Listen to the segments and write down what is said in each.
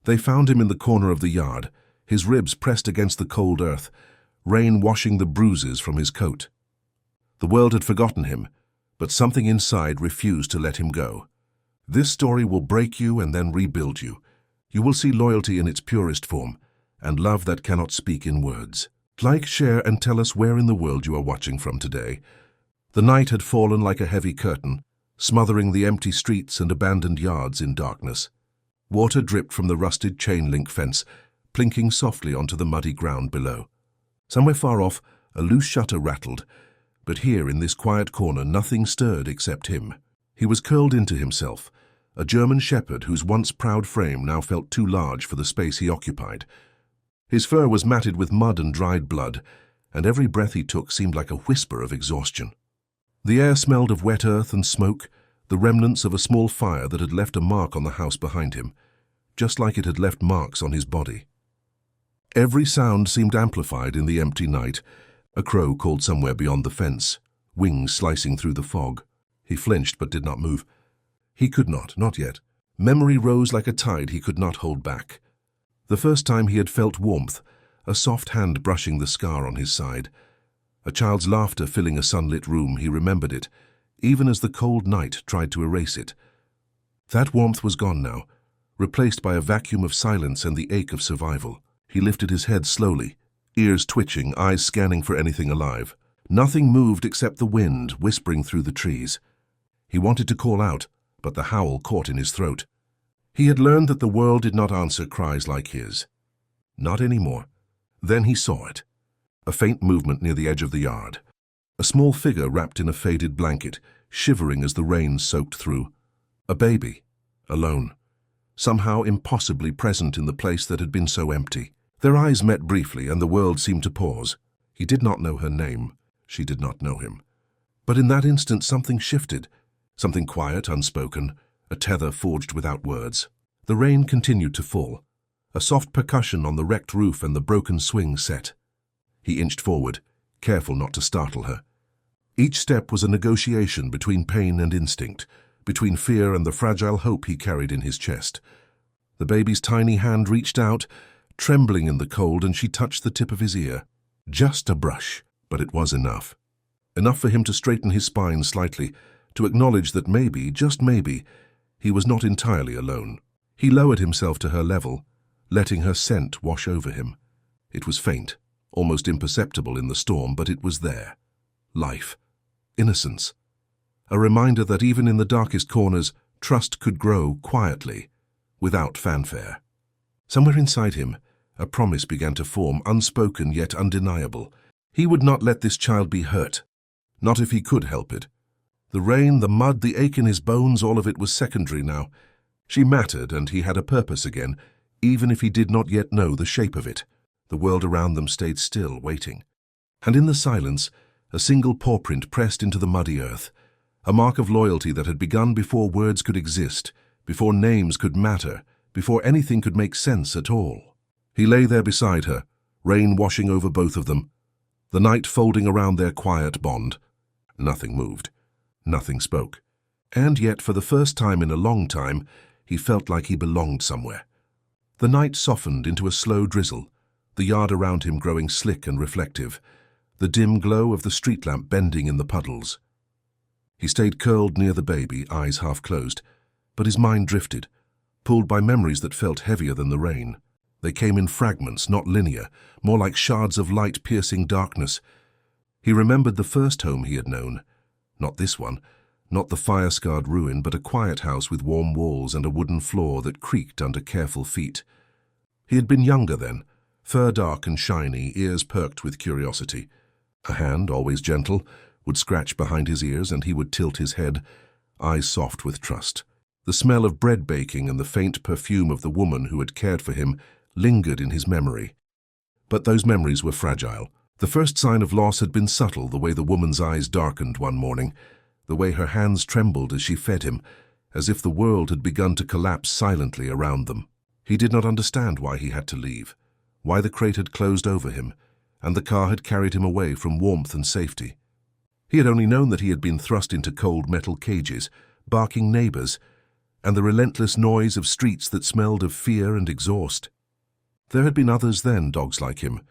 They found him in the corner of the yard, his ribs pressed against the cold earth, rain washing the bruises from his coat. The world had forgotten him, but something inside refused to let him go. This story will break you and then rebuild you. You will see loyalty in its purest form, and love that cannot speak in words. Like, share, and tell us where in the world you are watching from today. The night had fallen like a heavy curtain, smothering the empty streets and abandoned yards in darkness. Water dripped from the rusted chain-link fence, plinking softly onto the muddy ground below. Somewhere far off, a loose shutter rattled, but here in this quiet corner nothing stirred except him. He was curled into himself, a German shepherd whose once proud frame now felt too large for the space he occupied. His fur was matted with mud and dried blood, and every breath he took seemed like a whisper of exhaustion. The air smelled of wet earth and smoke, the remnants of a small fire that had left a mark on the house behind him, just like it had left marks on his body. Every sound seemed amplified in the empty night. A crow called somewhere beyond the fence, wings slicing through the fog. He flinched but did not move. He could not yet. Memory rose like a tide he could not hold back. The first time he had felt warmth, a soft hand brushing the scar on his side. A child's laughter filling a sunlit room, he remembered it, even as the cold night tried to erase it. That warmth was gone now, replaced by a vacuum of silence and the ache of survival. He lifted his head slowly, ears twitching, eyes scanning for anything alive. Nothing moved except the wind whispering through the trees. He wanted to call out, but the howl caught in his throat. He had learned that the world did not answer cries like his. Not anymore. Then he saw it. A faint movement near the edge of the yard. A small figure wrapped in a faded blanket, shivering as the rain soaked through. A baby, alone, somehow impossibly present in the place that had been so empty. Their eyes met briefly, and the world seemed to pause. He did not know her name. She did not know him. But in that instant something shifted, something quiet, unspoken, a tether forged without words. The rain continued to fall. A soft percussion on the wrecked roof and the broken swing set. He inched forward, careful not to startle her. Each step was a negotiation between pain and instinct, between fear and the fragile hope he carried in his chest. The baby's tiny hand reached out, trembling in the cold, and she touched the tip of his ear. Just a brush, but it was enough. Enough for him to straighten his spine slightly, to acknowledge that maybe, just maybe, he was not entirely alone. He lowered himself to her level, letting her scent wash over him. It was faint, almost imperceptible in the storm, but it was there. Life. Innocence. A reminder that even in the darkest corners, trust could grow quietly, without fanfare. Somewhere inside him, a promise began to form, unspoken yet undeniable. He would not let this child be hurt. Not if he could help it. The rain, the mud, the ache in his bones, all of it was secondary now. She mattered, and he had a purpose again, even if he did not yet know the shape of it. The world around them stayed still, waiting. And in the silence, a single paw print pressed into the muddy earth, a mark of loyalty that had begun before words could exist, before names could matter, before anything could make sense at all. He lay there beside her, rain washing over both of them, the night folding around their quiet bond. Nothing moved. Nothing spoke. And yet, for the first time in a long time, he felt like he belonged somewhere. The night softened into a slow drizzle, the yard around him growing slick and reflective, the dim glow of the street lamp bending in the puddles. He stayed curled near the baby, eyes half closed, but his mind drifted, pulled by memories that felt heavier than the rain. They came in fragments, not linear, more like shards of light piercing darkness. He remembered the first home he had known. Not this one, not the fire-scarred ruin, but a quiet house with warm walls and a wooden floor that creaked under careful feet. He had been younger then, fur dark and shiny, ears perked with curiosity. A hand, always gentle, would scratch behind his ears, and he would tilt his head, eyes soft with trust. The smell of bread baking and the faint perfume of the woman who had cared for him lingered in his memory. But those memories were fragile. The first sign of loss had been subtle, the way the woman's eyes darkened one morning, the way her hands trembled as she fed him, as if the world had begun to collapse silently around them. He did not understand why he had to leave, why the crate had closed over him, and the car had carried him away from warmth and safety. He had only known that he had been thrust into cold metal cages, barking neighbors, and the relentless noise of streets that smelled of fear and exhaust. There had been others then, dogs like him,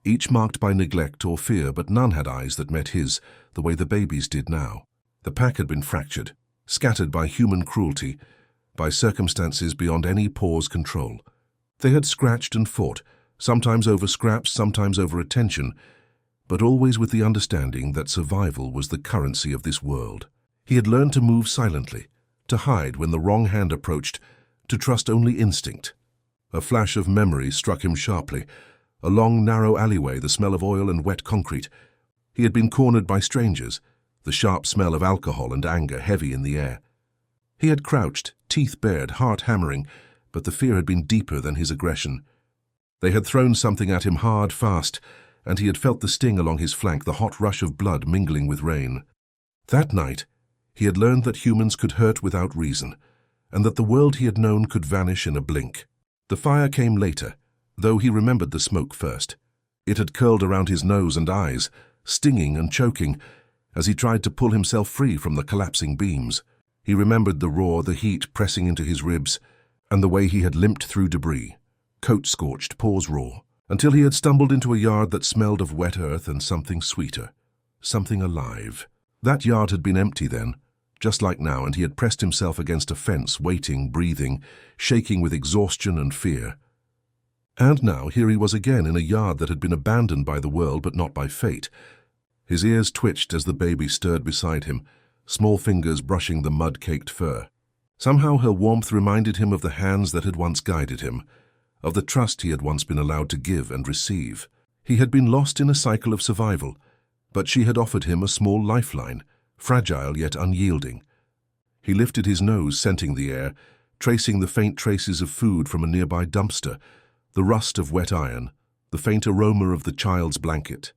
each marked by neglect or fear, but none had eyes that met his the way the baby's did now. The pack had been fractured, scattered by human cruelty, by circumstances beyond any paw's control. They had scratched and fought, sometimes over scraps, sometimes over attention, but always with the understanding that survival was the currency of this world. He had learned to move silently, to hide when the wrong hand approached, to trust only instinct. A flash of memory struck him sharply. A long, narrow alleyway, the smell of oil and wet concrete. He had been cornered by strangers, the sharp smell of alcohol and anger heavy in the air. He had crouched, teeth bared, heart hammering, but the fear had been deeper than his aggression. They had thrown something at him hard, fast, and he had felt the sting along his flank, the hot rush of blood mingling with rain. That night, he had learned that humans could hurt without reason, and that the world he had known could vanish in a blink. The fire came later, though he remembered the smoke first. It had curled around his nose and eyes, stinging and choking, as he tried to pull himself free from the collapsing beams. He remembered the roar, the heat pressing into his ribs, and the way he had limped through debris, coat scorched, paws raw, until he had stumbled into a yard that smelled of wet earth and something sweeter, something alive. That yard had been empty then, just like now, and he had pressed himself against a fence, waiting, breathing, shaking with exhaustion and fear. And now here he was again in a yard that had been abandoned by the world but not by fate. His ears twitched as the baby stirred beside him, small fingers brushing the mud-caked fur. Somehow her warmth reminded him of the hands that had once guided him, of the trust he had once been allowed to give and receive. He had been lost in a cycle of survival, but she had offered him a small lifeline, fragile yet unyielding. He lifted his nose, scenting the air, tracing the faint traces of food from a nearby dumpster, the rust of wet iron, the faint aroma of the child's blanket.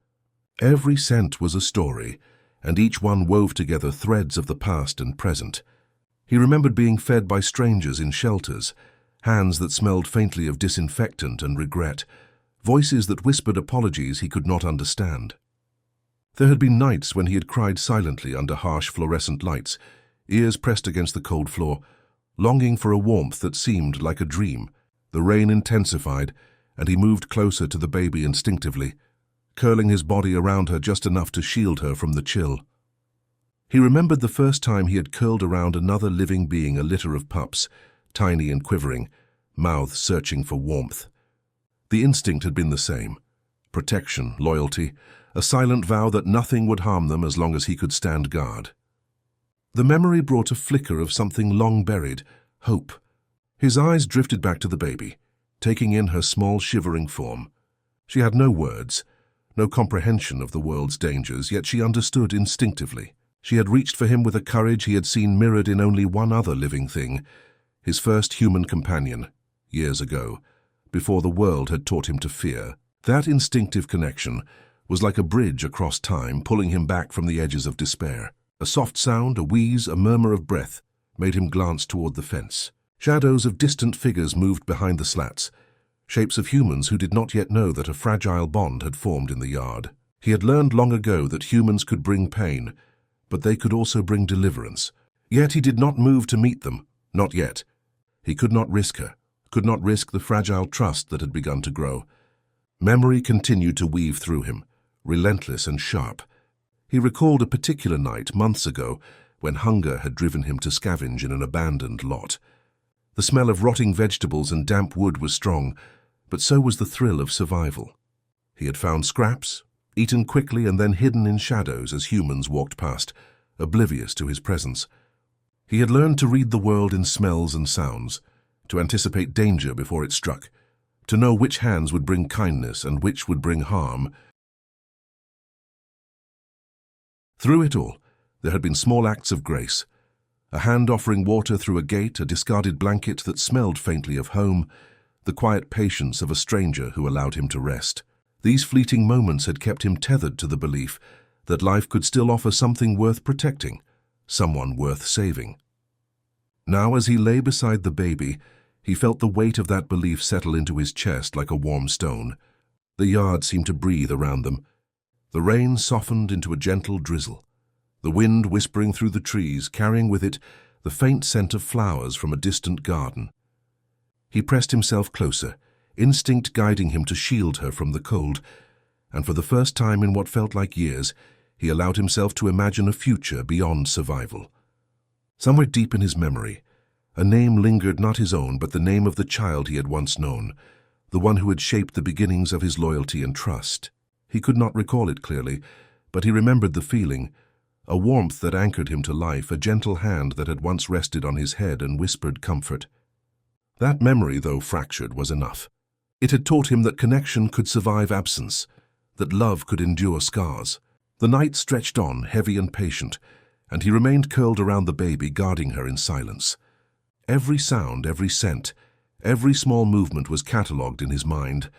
Every scent was a story, and each one wove together threads of the past and present. He remembered being fed by strangers in shelters, hands that smelled faintly of disinfectant and regret, voices that whispered apologies he could not understand. There had been nights when he had cried silently under harsh fluorescent lights, ears pressed against the cold floor, longing for a warmth that seemed like a dream. The rain intensified, and he moved closer to the baby instinctively, curling his body around her just enough to shield her from the chill. He remembered the first time he had curled around another living being, a litter of pups, tiny and quivering, mouths searching for warmth. The instinct had been the same: protection, loyalty, a silent vow that nothing would harm them as long as he could stand guard. The memory brought a flicker of something long buried, hope. His eyes drifted back to the baby, taking in her small, shivering form. She had no words, no comprehension of the world's dangers, yet she understood instinctively. She had reached for him with a courage he had seen mirrored in only one other living thing, his first human companion, years ago, before the world had taught him to fear. That instinctive connection was like a bridge across time, pulling him back from the edges of despair. A soft sound, a wheeze, a murmur of breath made him glance toward the fence. Shadows of distant figures moved behind the slats, shapes of humans who did not yet know that a fragile bond had formed in the yard. He had learned long ago that humans could bring pain, but they could also bring deliverance. Yet he did not move to meet them, not yet. He could not risk her, could not risk the fragile trust that had begun to grow. Memory continued to weave through him, relentless and sharp. He recalled a particular night months ago when hunger had driven him to scavenge in an abandoned lot. The smell of rotting vegetables and damp wood was strong, but so was the thrill of survival. He had found scraps, eaten quickly and then hidden in shadows as humans walked past, oblivious to his presence. He had learned to read the world in smells and sounds, to anticipate danger before it struck, to know which hands would bring kindness and which would bring harm. Through it all, there had been small acts of grace. A hand offering water through a gate, a discarded blanket that smelled faintly of home, the quiet patience of a stranger who allowed him to rest. These fleeting moments had kept him tethered to the belief that life could still offer something worth protecting, someone worth saving. Now, as he lay beside the baby, he felt the weight of that belief settle into his chest like a warm stone. The yard seemed to breathe around them. The rain softened into a gentle drizzle, the wind whispering through the trees, carrying with it the faint scent of flowers from a distant garden. He pressed himself closer, instinct guiding him to shield her from the cold, and for the first time in what felt like years, he allowed himself to imagine a future beyond survival. Somewhere deep in his memory, a name lingered, not his own, but the name of the child he had once known, the one who had shaped the beginnings of his loyalty and trust. He could not recall it clearly, but he remembered the feeling, a warmth that anchored him to life, a gentle hand that had once rested on his head and whispered comfort. That memory, though fractured, was enough. It had taught him that connection could survive absence, that love could endure scars. The night stretched on, heavy and patient, and he remained curled around the baby, guarding her in silence. Every sound, every scent, every small movement was catalogued in his mind,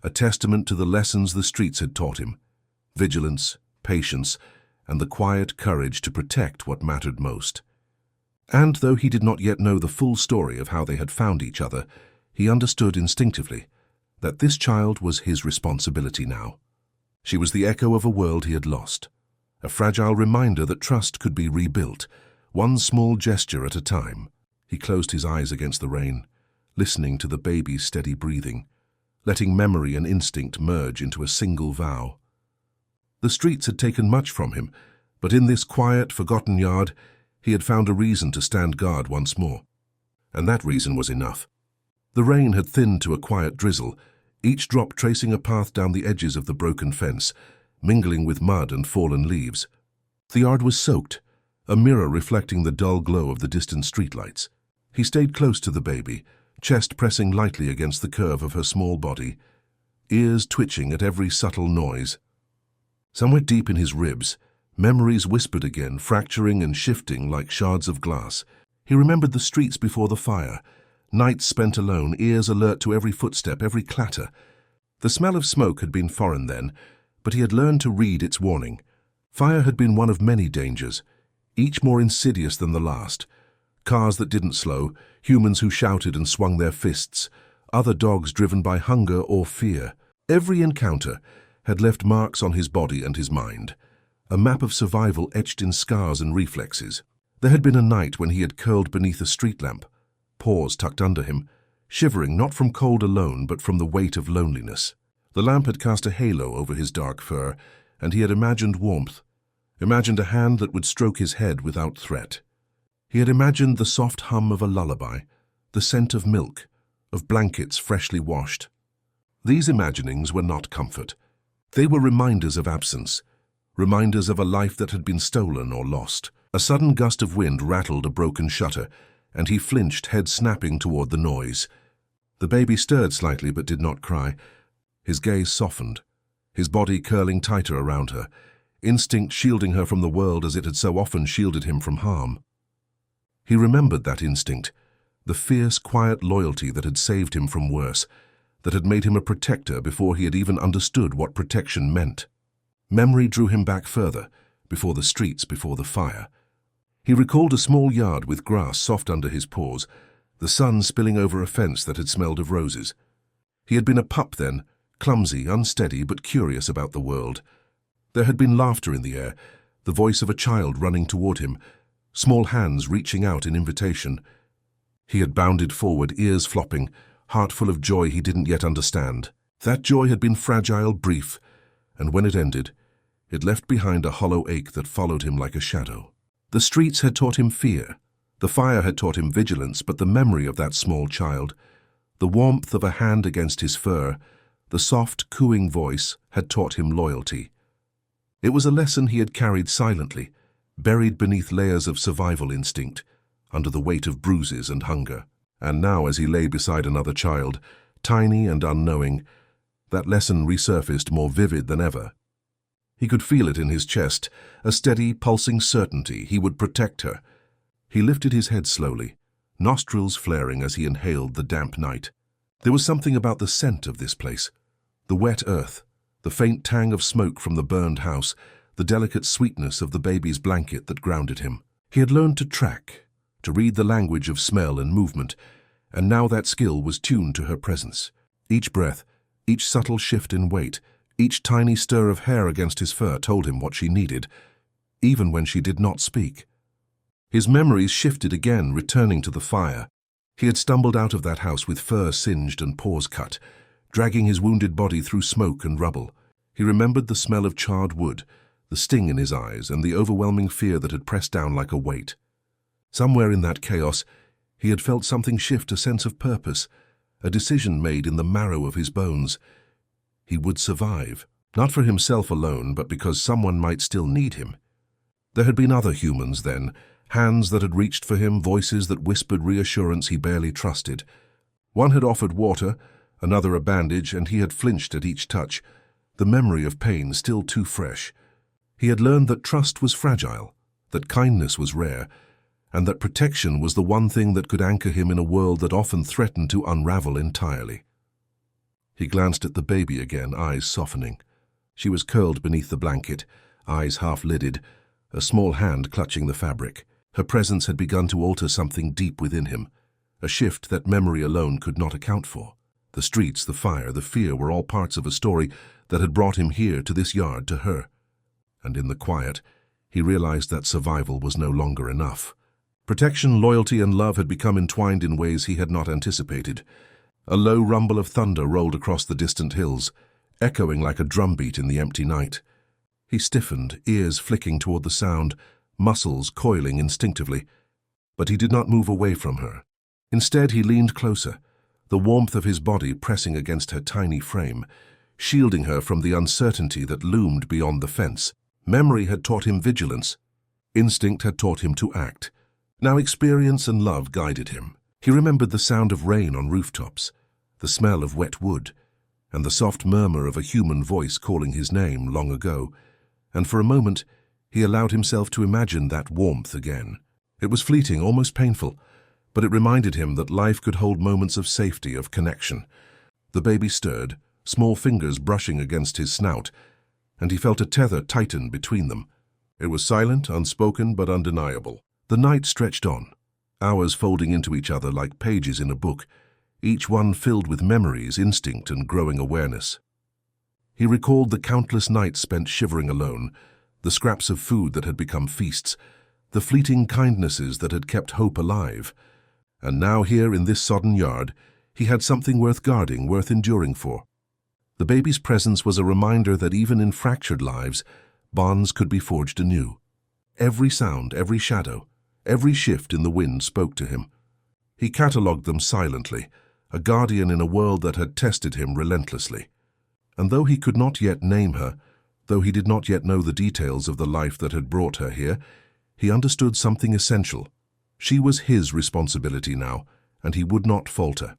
a testament to the lessons the streets had taught him: vigilance, patience, and the quiet courage to protect what mattered most. And though he did not yet know the full story of how they had found each other, he understood instinctively that this child was his responsibility now. She was the echo of a world he had lost, a fragile reminder that trust could be rebuilt, one small gesture at a time. He closed his eyes against the rain, listening to the baby's steady breathing, letting memory and instinct merge into a single vow. The streets had taken much from him, but in this quiet, forgotten yard, he had found a reason to stand guard once more. And that reason was enough. The rain had thinned to a quiet drizzle, each drop tracing a path down the edges of the broken fence, mingling with mud and fallen leaves. The yard was soaked, a mirror reflecting the dull glow of the distant streetlights. He stayed close to the baby, chest pressing lightly against the curve of her small body, ears twitching at every subtle noise. Somewhere deep in his ribs, memories whispered again, fracturing and shifting like shards of glass. He remembered the streets before the fire, nights spent alone, ears alert to every footstep, every clatter. The smell of smoke had been foreign then, but he had learned to read its warning. Fire had been one of many dangers, each more insidious than the last. Cars that didn't slow, humans who shouted and swung their fists, other dogs driven by hunger or fear. Every encounter had left marks on his body and his mind, a map of survival etched in scars and reflexes. There had been a night when he had curled beneath a street lamp, paws tucked under him, shivering not from cold alone but from the weight of loneliness. The lamp had cast a halo over his dark fur, and he had imagined warmth, imagined a hand that would stroke his head without threat. He had imagined the soft hum of a lullaby, the scent of milk, of blankets freshly washed. These imaginings were not comfort. They were reminders of absence, reminders of a life that had been stolen or lost. A sudden gust of wind rattled a broken shutter, and he flinched, head snapping toward the noise. The baby stirred slightly but did not cry. His gaze softened, his body curling tighter around her, instinct shielding her from the world as it had so often shielded him from harm. He remembered that instinct, the fierce, quiet loyalty that had saved him from worse, that had made him a protector before he had even understood what protection meant. Memory drew him back further, before the streets, before the fire. He recalled a small yard with grass soft under his paws, the sun spilling over a fence that had smelled of roses. He had been a pup then, clumsy, unsteady, but curious about the world. There had been laughter in the air, the voice of a child running toward him, small hands reaching out in invitation. He had bounded forward, ears flopping, heart full of joy he didn't yet understand. That joy had been fragile, brief, and when it ended, it left behind a hollow ache that followed him like a shadow. The streets had taught him fear, the fire had taught him vigilance, but the memory of that small child, the warmth of a hand against his fur, the soft, cooing voice had taught him loyalty. It was a lesson he had carried silently, buried beneath layers of survival instinct, under the weight of bruises and hunger. And now, as he lay beside another child, tiny and unknowing, that lesson resurfaced more vivid than ever. He could feel it in his chest, a steady, pulsing certainty he would protect her. He lifted his head slowly, nostrils flaring as he inhaled the damp night. There was something about the scent of this place, the wet earth, the faint tang of smoke from the burned house, the delicate sweetness of the baby's blanket that grounded him. He had learned to track, to read the language of smell and movement, and now that skill was tuned to her presence. Each breath, each subtle shift in weight, each tiny stir of hair against his fur told him what she needed, even when she did not speak. His memories shifted again, returning to the fire. He had stumbled out of that house with fur singed and paws cut, dragging his wounded body through smoke and rubble. He remembered the smell of charred wood, the sting in his eyes, and the overwhelming fear that had pressed down like a weight. Somewhere in that chaos, he had felt something shift, a sense of purpose, a decision made in the marrow of his bones. He would survive, not for himself alone, but because someone might still need him. There had been other humans then, hands that had reached for him, voices that whispered reassurance he barely trusted. One had offered water, another a bandage, and he had flinched at each touch, the memory of pain still too fresh. He had learned that trust was fragile, that kindness was rare, and that protection was the one thing that could anchor him in a world that often threatened to unravel entirely. He glanced at the baby again, eyes softening. She was curled beneath the blanket, eyes half-lidded, a small hand clutching the fabric. Her presence had begun to alter something deep within him, a shift that memory alone could not account for. The streets, the fire, the fear were all parts of a story that had brought him here, to this yard, to her. And in the quiet, he realized that survival was no longer enough. Protection, loyalty, and love had become entwined in ways he had not anticipated. A low rumble of thunder rolled across the distant hills, echoing like a drumbeat in the empty night. He stiffened, ears flicking toward the sound, muscles coiling instinctively. But he did not move away from her. Instead, he leaned closer, the warmth of his body pressing against her tiny frame, shielding her from the uncertainty that loomed beyond the fence. Memory had taught him vigilance. Instinct had taught him to act. Now experience and love guided him. He remembered the sound of rain on rooftops, the smell of wet wood, and the soft murmur of a human voice calling his name long ago, and for a moment he allowed himself to imagine that warmth again. It was fleeting, almost painful, but it reminded him that life could hold moments of safety, of connection. The baby stirred, small fingers brushing against his snout, and he felt a tether tighten between them. It was silent, unspoken, but undeniable. The night stretched on, hours folding into each other like pages in a book, each one filled with memories, instinct, and growing awareness. He recalled the countless nights spent shivering alone, the scraps of food that had become feasts, the fleeting kindnesses that had kept hope alive. And now here in this sodden yard, he had something worth guarding, worth enduring for. The baby's presence was a reminder that even in fractured lives, bonds could be forged anew. Every sound, every shadow, every shift in the wind spoke to him. He catalogued them silently, a guardian in a world that had tested him relentlessly. And though he could not yet name her, though he did not yet know the details of the life that had brought her here, he understood something essential. She was his responsibility now, and he would not falter.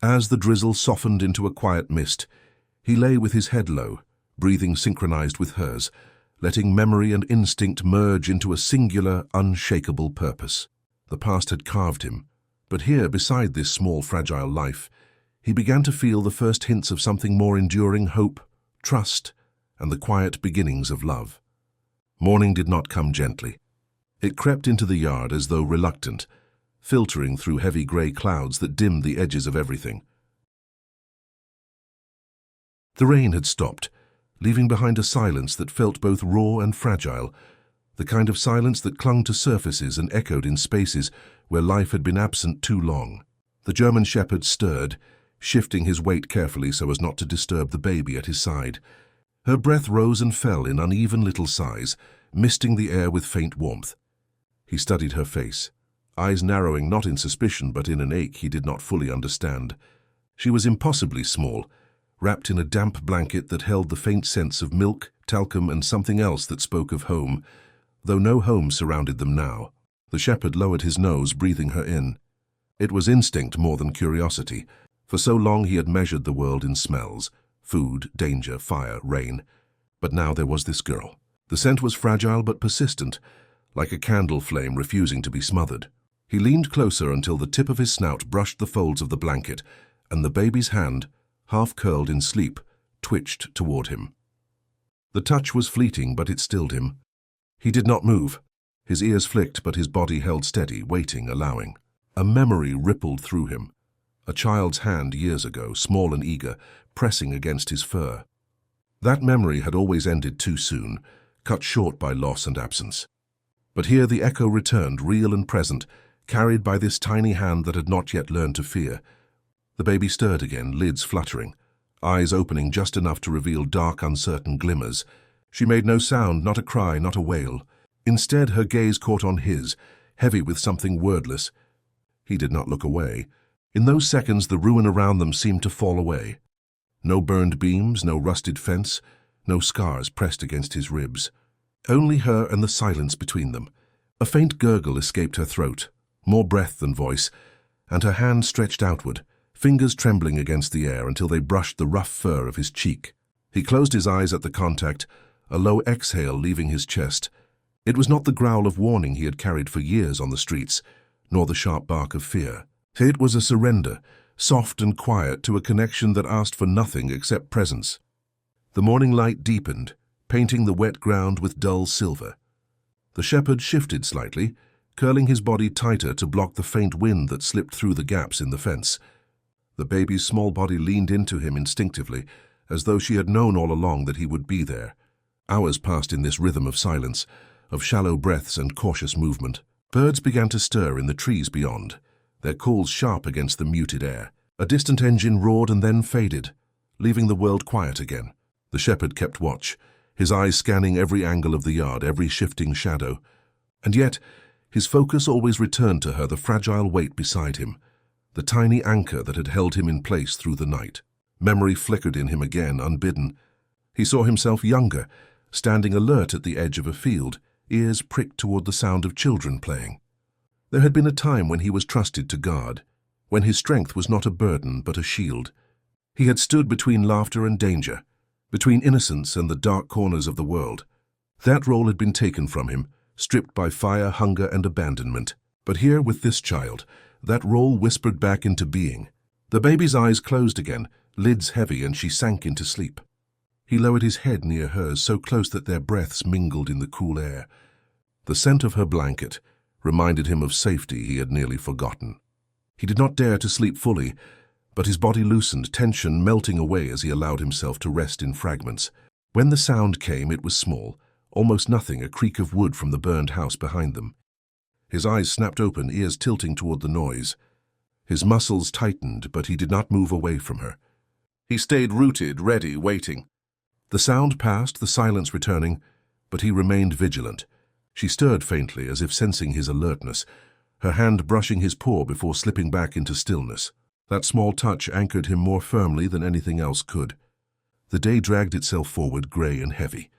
As the drizzle softened into a quiet mist, he lay with his head low, breathing synchronized with hers, letting memory and instinct merge into a singular, unshakable purpose. The past had carved him, but here, beside this small, fragile life, he began to feel the first hints of something more enduring: hope, trust, and the quiet beginnings of love. Morning did not come gently. It crept into the yard as though reluctant, filtering through heavy grey clouds that dimmed the edges of everything. The rain had stopped, leaving behind a silence that felt both raw and fragile, the kind of silence that clung to surfaces and echoed in spaces where life had been absent too long. The German shepherd stirred, shifting his weight carefully so as not to disturb the baby at his side. Her breath rose and fell in uneven little sighs, misting the air with faint warmth. He studied her face, eyes narrowing not in suspicion but in an ache he did not fully understand. She was impossibly small, wrapped in a damp blanket that held the faint scents of milk, talcum, and something else that spoke of home, though no home surrounded them now. The shepherd lowered his nose, breathing her in. It was instinct more than curiosity. For so long he had measured the world in smells: food, danger, fire, rain. But now there was this girl. The scent was fragile but persistent, like a candle flame refusing to be smothered. He leaned closer until the tip of his snout brushed the folds of the blanket, and the baby's hand, half curled in sleep, twitched toward him. The touch was fleeting, but it stilled him. He did not move. His ears flicked, but his body held steady, waiting, allowing. A memory rippled through him. A child's hand years ago, small and eager, pressing against his fur. That memory had always ended too soon, cut short by loss and absence. But here the echo returned, real and present, carried by this tiny hand that had not yet learned to fear. The baby stirred again, lids fluttering, eyes opening just enough to reveal dark, uncertain glimmers. She made no sound, not a cry, not a wail. Instead, her gaze caught on his, heavy with something wordless. He did not look away. In those seconds, the ruin around them seemed to fall away. No burned beams, no rusted fence, no scars pressed against his ribs. Only her and the silence between them. A faint gurgle escaped her throat, more breath than voice, and her hand stretched outward, fingers trembling against the air until they brushed the rough fur of his cheek. He closed his eyes at the contact, a low exhale leaving his chest. It was not the growl of warning he had carried for years on the streets, nor the sharp bark of fear. It was a surrender, soft and quiet, to a connection that asked for nothing except presence. The morning light deepened, painting the wet ground with dull silver. The shepherd shifted slightly, curling his body tighter to block the faint wind that slipped through the gaps in the fence. The baby's small body leaned into him instinctively, as though she had known all along that he would be there. Hours passed in this rhythm of silence, of shallow breaths and cautious movement. Birds began to stir in the trees beyond, their calls sharp against the muted air. A distant engine roared and then faded, leaving the world quiet again. The shepherd kept watch, his eyes scanning every angle of the yard, every shifting shadow. And yet, his focus always returned to her, the fragile weight beside him, the tiny anchor that had held him in place through the night. Memory flickered in him again, unbidden. He saw himself younger, standing alert at the edge of a field, ears pricked toward the sound of children playing. There had been a time when he was trusted to guard, when his strength was not a burden but a shield. He had stood between laughter and danger, between innocence and the dark corners of the world. That role had been taken from him, stripped by fire, hunger, and abandonment. But here, with this child, that role whispered back into being. The baby's eyes closed again, lids heavy, and she sank into sleep. He lowered his head near hers, so close that their breaths mingled in the cool air. The scent of her blanket reminded him of safety he had nearly forgotten. He did not dare to sleep fully, but his body loosened, tension melting away as he allowed himself to rest in fragments. When the sound came, it was small, almost nothing, a creak of wood from the burned house behind them. His eyes snapped open, ears tilting toward the noise. His muscles tightened, but he did not move away from her. He stayed rooted, ready, waiting. The sound passed, the silence returning, but he remained vigilant. She stirred faintly, as if sensing his alertness, her hand brushing his paw before slipping back into stillness. That small touch anchored him more firmly than anything else could. The day dragged itself forward, gray and heavy.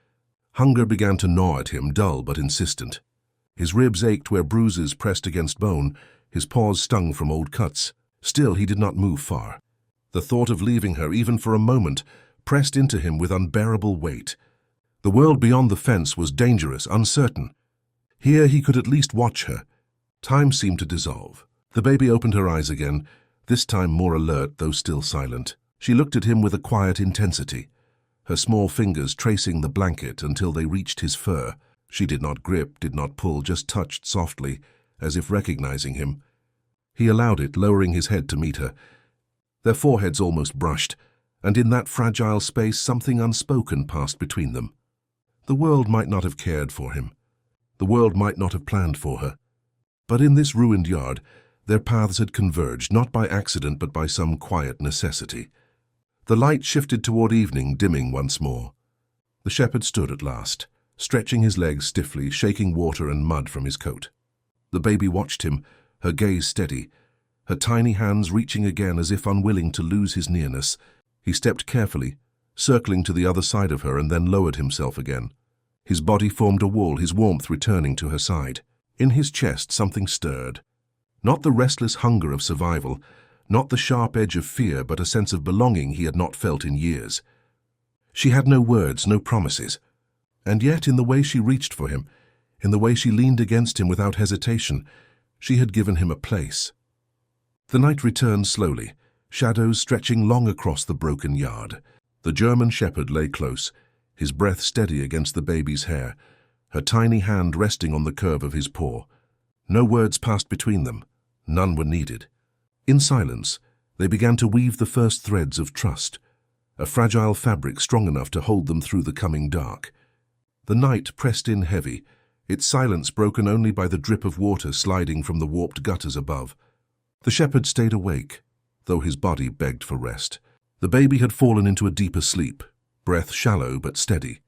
Hunger began to gnaw at him, dull but insistent. His ribs ached where bruises pressed against bone, his paws stung from old cuts. Still, he did not move far. The thought of leaving her, even for a moment, pressed into him with unbearable weight. The world beyond the fence was dangerous, uncertain. Here he could at least watch her. Time seemed to dissolve. The baby opened her eyes again, this time more alert, though still silent. She looked at him with a quiet intensity, her small fingers tracing the blanket until they reached his fur. She did not grip, did not pull, just touched softly, as if recognizing him. He allowed it, lowering his head to meet her. Their foreheads almost brushed, and in that fragile space something unspoken passed between them. The world might not have cared for him. The world might not have planned for her. But in this ruined yard, their paths had converged, not by accident but by some quiet necessity. The light shifted toward evening, dimming once more. The shepherd stood at last, stretching his legs stiffly, shaking water and mud from his coat. The baby watched him, her gaze steady, her tiny hands reaching again as if unwilling to lose his nearness. He stepped carefully, circling to the other side of her, and then lowered himself again. His body formed a wall, his warmth returning to her side. In his chest something stirred. Not the restless hunger of survival, not the sharp edge of fear, but a sense of belonging he had not felt in years. She had no words, no promises. And yet, in the way she reached for him, in the way she leaned against him without hesitation, she had given him a place. The night returned slowly, shadows stretching long across the broken yard. The German shepherd lay close, his breath steady against the baby's hair, her tiny hand resting on the curve of his paw. No words passed between them. None were needed. In silence, they began to weave the first threads of trust, a fragile fabric strong enough to hold them through the coming dark. The night pressed in heavy, its silence broken only by the drip of water sliding from the warped gutters above. The shepherd stayed awake, though his body begged for rest. The baby had fallen into a deeper sleep, breath shallow but steady.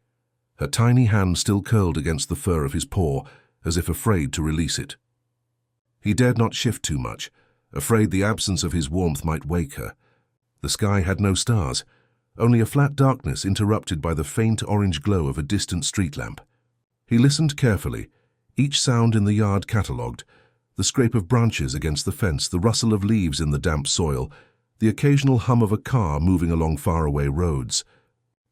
Her tiny hand still curled against the fur of his paw, as if afraid to release it. He dared not shift too much, afraid the absence of his warmth might wake her. The sky had no stars, only a flat darkness interrupted by the faint orange glow of a distant street lamp. He listened carefully, each sound in the yard catalogued, the scrape of branches against the fence, the rustle of leaves in the damp soil, the occasional hum of a car moving along faraway roads.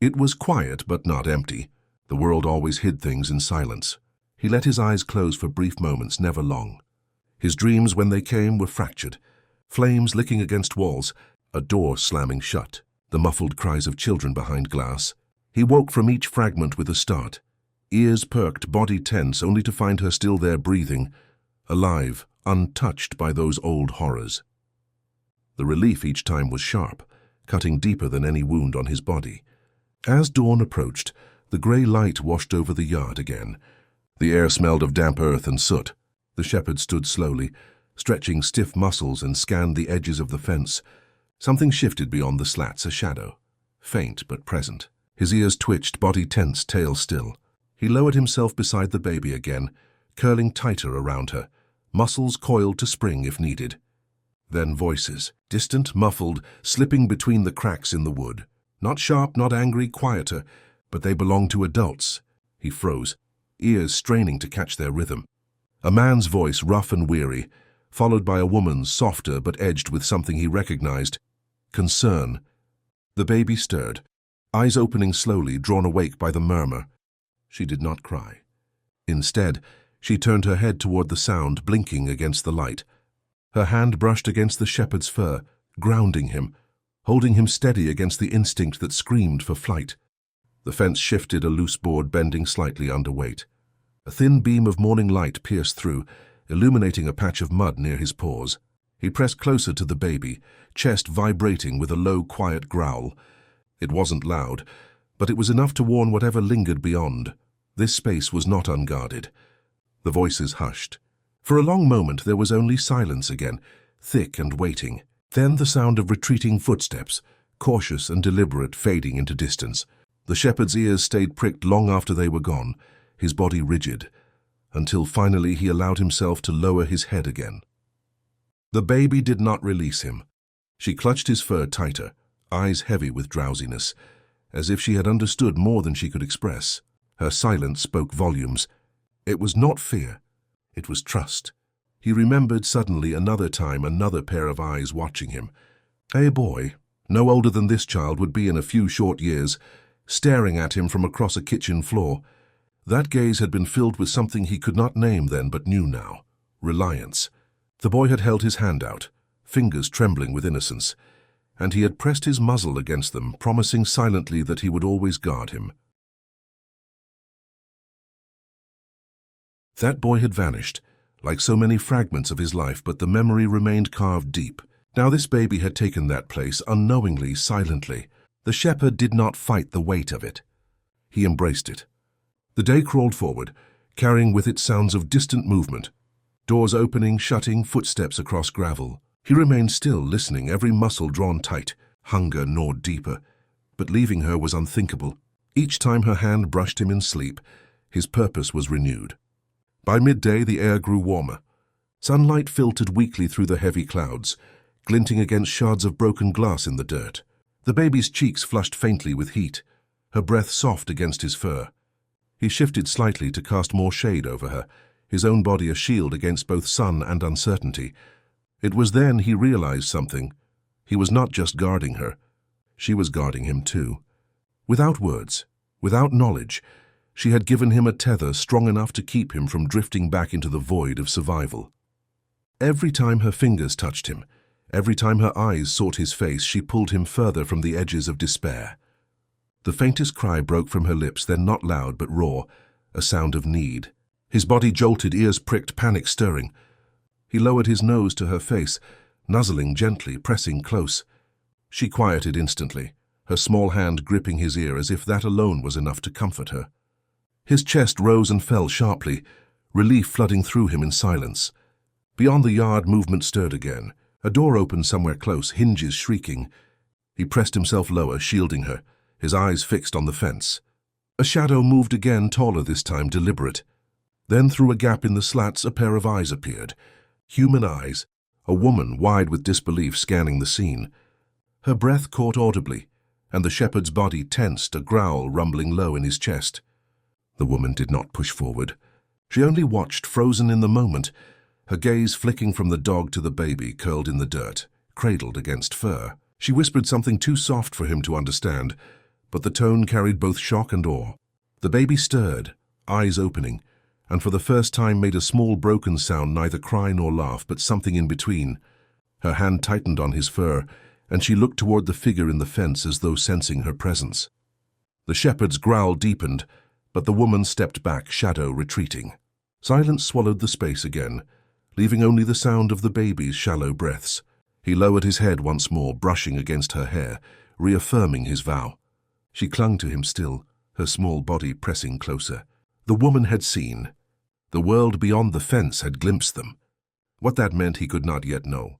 It was quiet but not empty. The world always hid things in silence. He let his eyes close for brief moments, never long. His dreams, when they came, were fractured. Flames licking against walls, a door slamming shut, the muffled cries of children behind glass. He woke from each fragment with a start. Ears perked, body tense, only to find her still there breathing, alive, untouched by those old horrors. The relief each time was sharp, cutting deeper than any wound on his body. As dawn approached, the grey light washed over the yard again. The air smelled of damp earth and soot. The shepherd stood slowly, stretching stiff muscles, and scanned the edges of the fence. Something shifted beyond the slats, a shadow, faint but present. His ears twitched, body tense, tail still. He lowered himself beside the baby again, curling tighter around her, muscles coiled to spring if needed. Then voices, distant, muffled, slipping between the cracks in the wood. Not sharp, not angry, quieter, but they belonged to adults. He froze, ears straining to catch their rhythm. A man's voice, rough and weary, followed by a woman's, softer but edged with something he recognized. Concern. The baby stirred, eyes opening slowly, drawn awake by the murmur. She did not cry. Instead, she turned her head toward the sound, blinking against the light. Her hand brushed against the shepherd's fur, grounding him, holding him steady against the instinct that screamed for flight. The fence shifted, a loose board bending slightly under weight. A thin beam of morning light pierced through, illuminating a patch of mud near his paws. He pressed closer to the baby, chest vibrating with a low, quiet growl. It wasn't loud, but it was enough to warn whatever lingered beyond. This space was not unguarded. The voices hushed. For a long moment there was only silence again, thick and waiting. Then the sound of retreating footsteps, cautious and deliberate, fading into distance. The shepherd's ears stayed pricked long after they were gone, his body rigid, until finally he allowed himself to lower his head again. The baby did not release him. She clutched his fur tighter, eyes heavy with drowsiness, as if she had understood more than she could express. Her silence spoke volumes. It was not fear, it was trust. He remembered suddenly another time, another pair of eyes watching him. A boy, no older than this child would be in a few short years, staring at him from across a kitchen floor. That gaze had been filled with something he could not name then but knew now. Reliance. The boy had held his hand out, fingers trembling with innocence, and he had pressed his muzzle against them, promising silently that he would always guard him. That boy had vanished, like so many fragments of his life, but the memory remained carved deep. Now this baby had taken that place, unknowingly, silently. The shepherd did not fight the weight of it. He embraced it. The day crawled forward, carrying with it sounds of distant movement. Doors opening, shutting, footsteps across gravel. He remained still, listening, every muscle drawn tight. Hunger gnawed deeper. But leaving her was unthinkable. Each time her hand brushed him in sleep, his purpose was renewed. By midday, the air grew warmer. Sunlight filtered weakly through the heavy clouds, glinting against shards of broken glass in the dirt. The baby's cheeks flushed faintly with heat, her breath soft against his fur. He shifted slightly to cast more shade over her, his own body a shield against both sun and uncertainty. It was then he realized something. He was not just guarding her. She was guarding him too. Without words, without knowledge, she had given him a tether strong enough to keep him from drifting back into the void of survival. Every time her fingers touched him, every time her eyes sought his face, she pulled him further from the edges of despair. The faintest cry broke from her lips, then not loud but raw, a sound of need. His body jolted, ears pricked, panic stirring. He lowered his nose to her face, nuzzling gently, pressing close. She quieted instantly, her small hand gripping his ear as if that alone was enough to comfort her. His chest rose and fell sharply, relief flooding through him in silence. Beyond the yard, movement stirred again. A door opened somewhere close, hinges shrieking. He pressed himself lower, shielding her, his eyes fixed on the fence. A shadow moved again, taller this time, deliberate. Then through a gap in the slats, a pair of eyes appeared. Human eyes, a woman wide with disbelief scanning the scene. Her breath caught audibly, and the shepherd's body tensed, a growl rumbling low in his chest. The woman did not push forward. She only watched, frozen in the moment, her gaze flicking from the dog to the baby curled in the dirt, cradled against fur. She whispered something too soft for him to understand, but the tone carried both shock and awe. The baby stirred, eyes opening, and for the first time made a small broken sound, neither cry nor laugh, but something in between. Her hand tightened on his fur, and she looked toward the figure in the fence as though sensing her presence. The shepherd's growl deepened, but the woman stepped back, shadow retreating. Silence swallowed the space again, leaving only the sound of the baby's shallow breaths. He lowered his head once more, brushing against her hair, reaffirming his vow. She clung to him still, her small body pressing closer. The woman had seen. The world beyond the fence had glimpsed them. What that meant he could not yet know.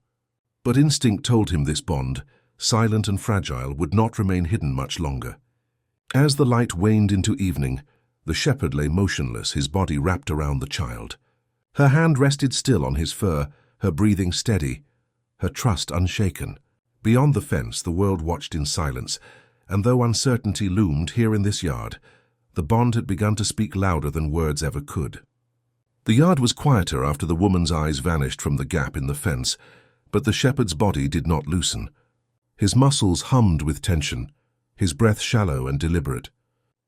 But instinct told him this bond, silent and fragile, would not remain hidden much longer. As the light waned into evening, the shepherd lay motionless, his body wrapped around the child. Her hand rested still on his fur, her breathing steady, her trust unshaken. Beyond the fence, the world watched in silence, and though uncertainty loomed here in this yard, the bond had begun to speak louder than words ever could. The yard was quieter after the woman's eyes vanished from the gap in the fence, but the shepherd's body did not loosen. His muscles hummed with tension, his breath shallow and deliberate.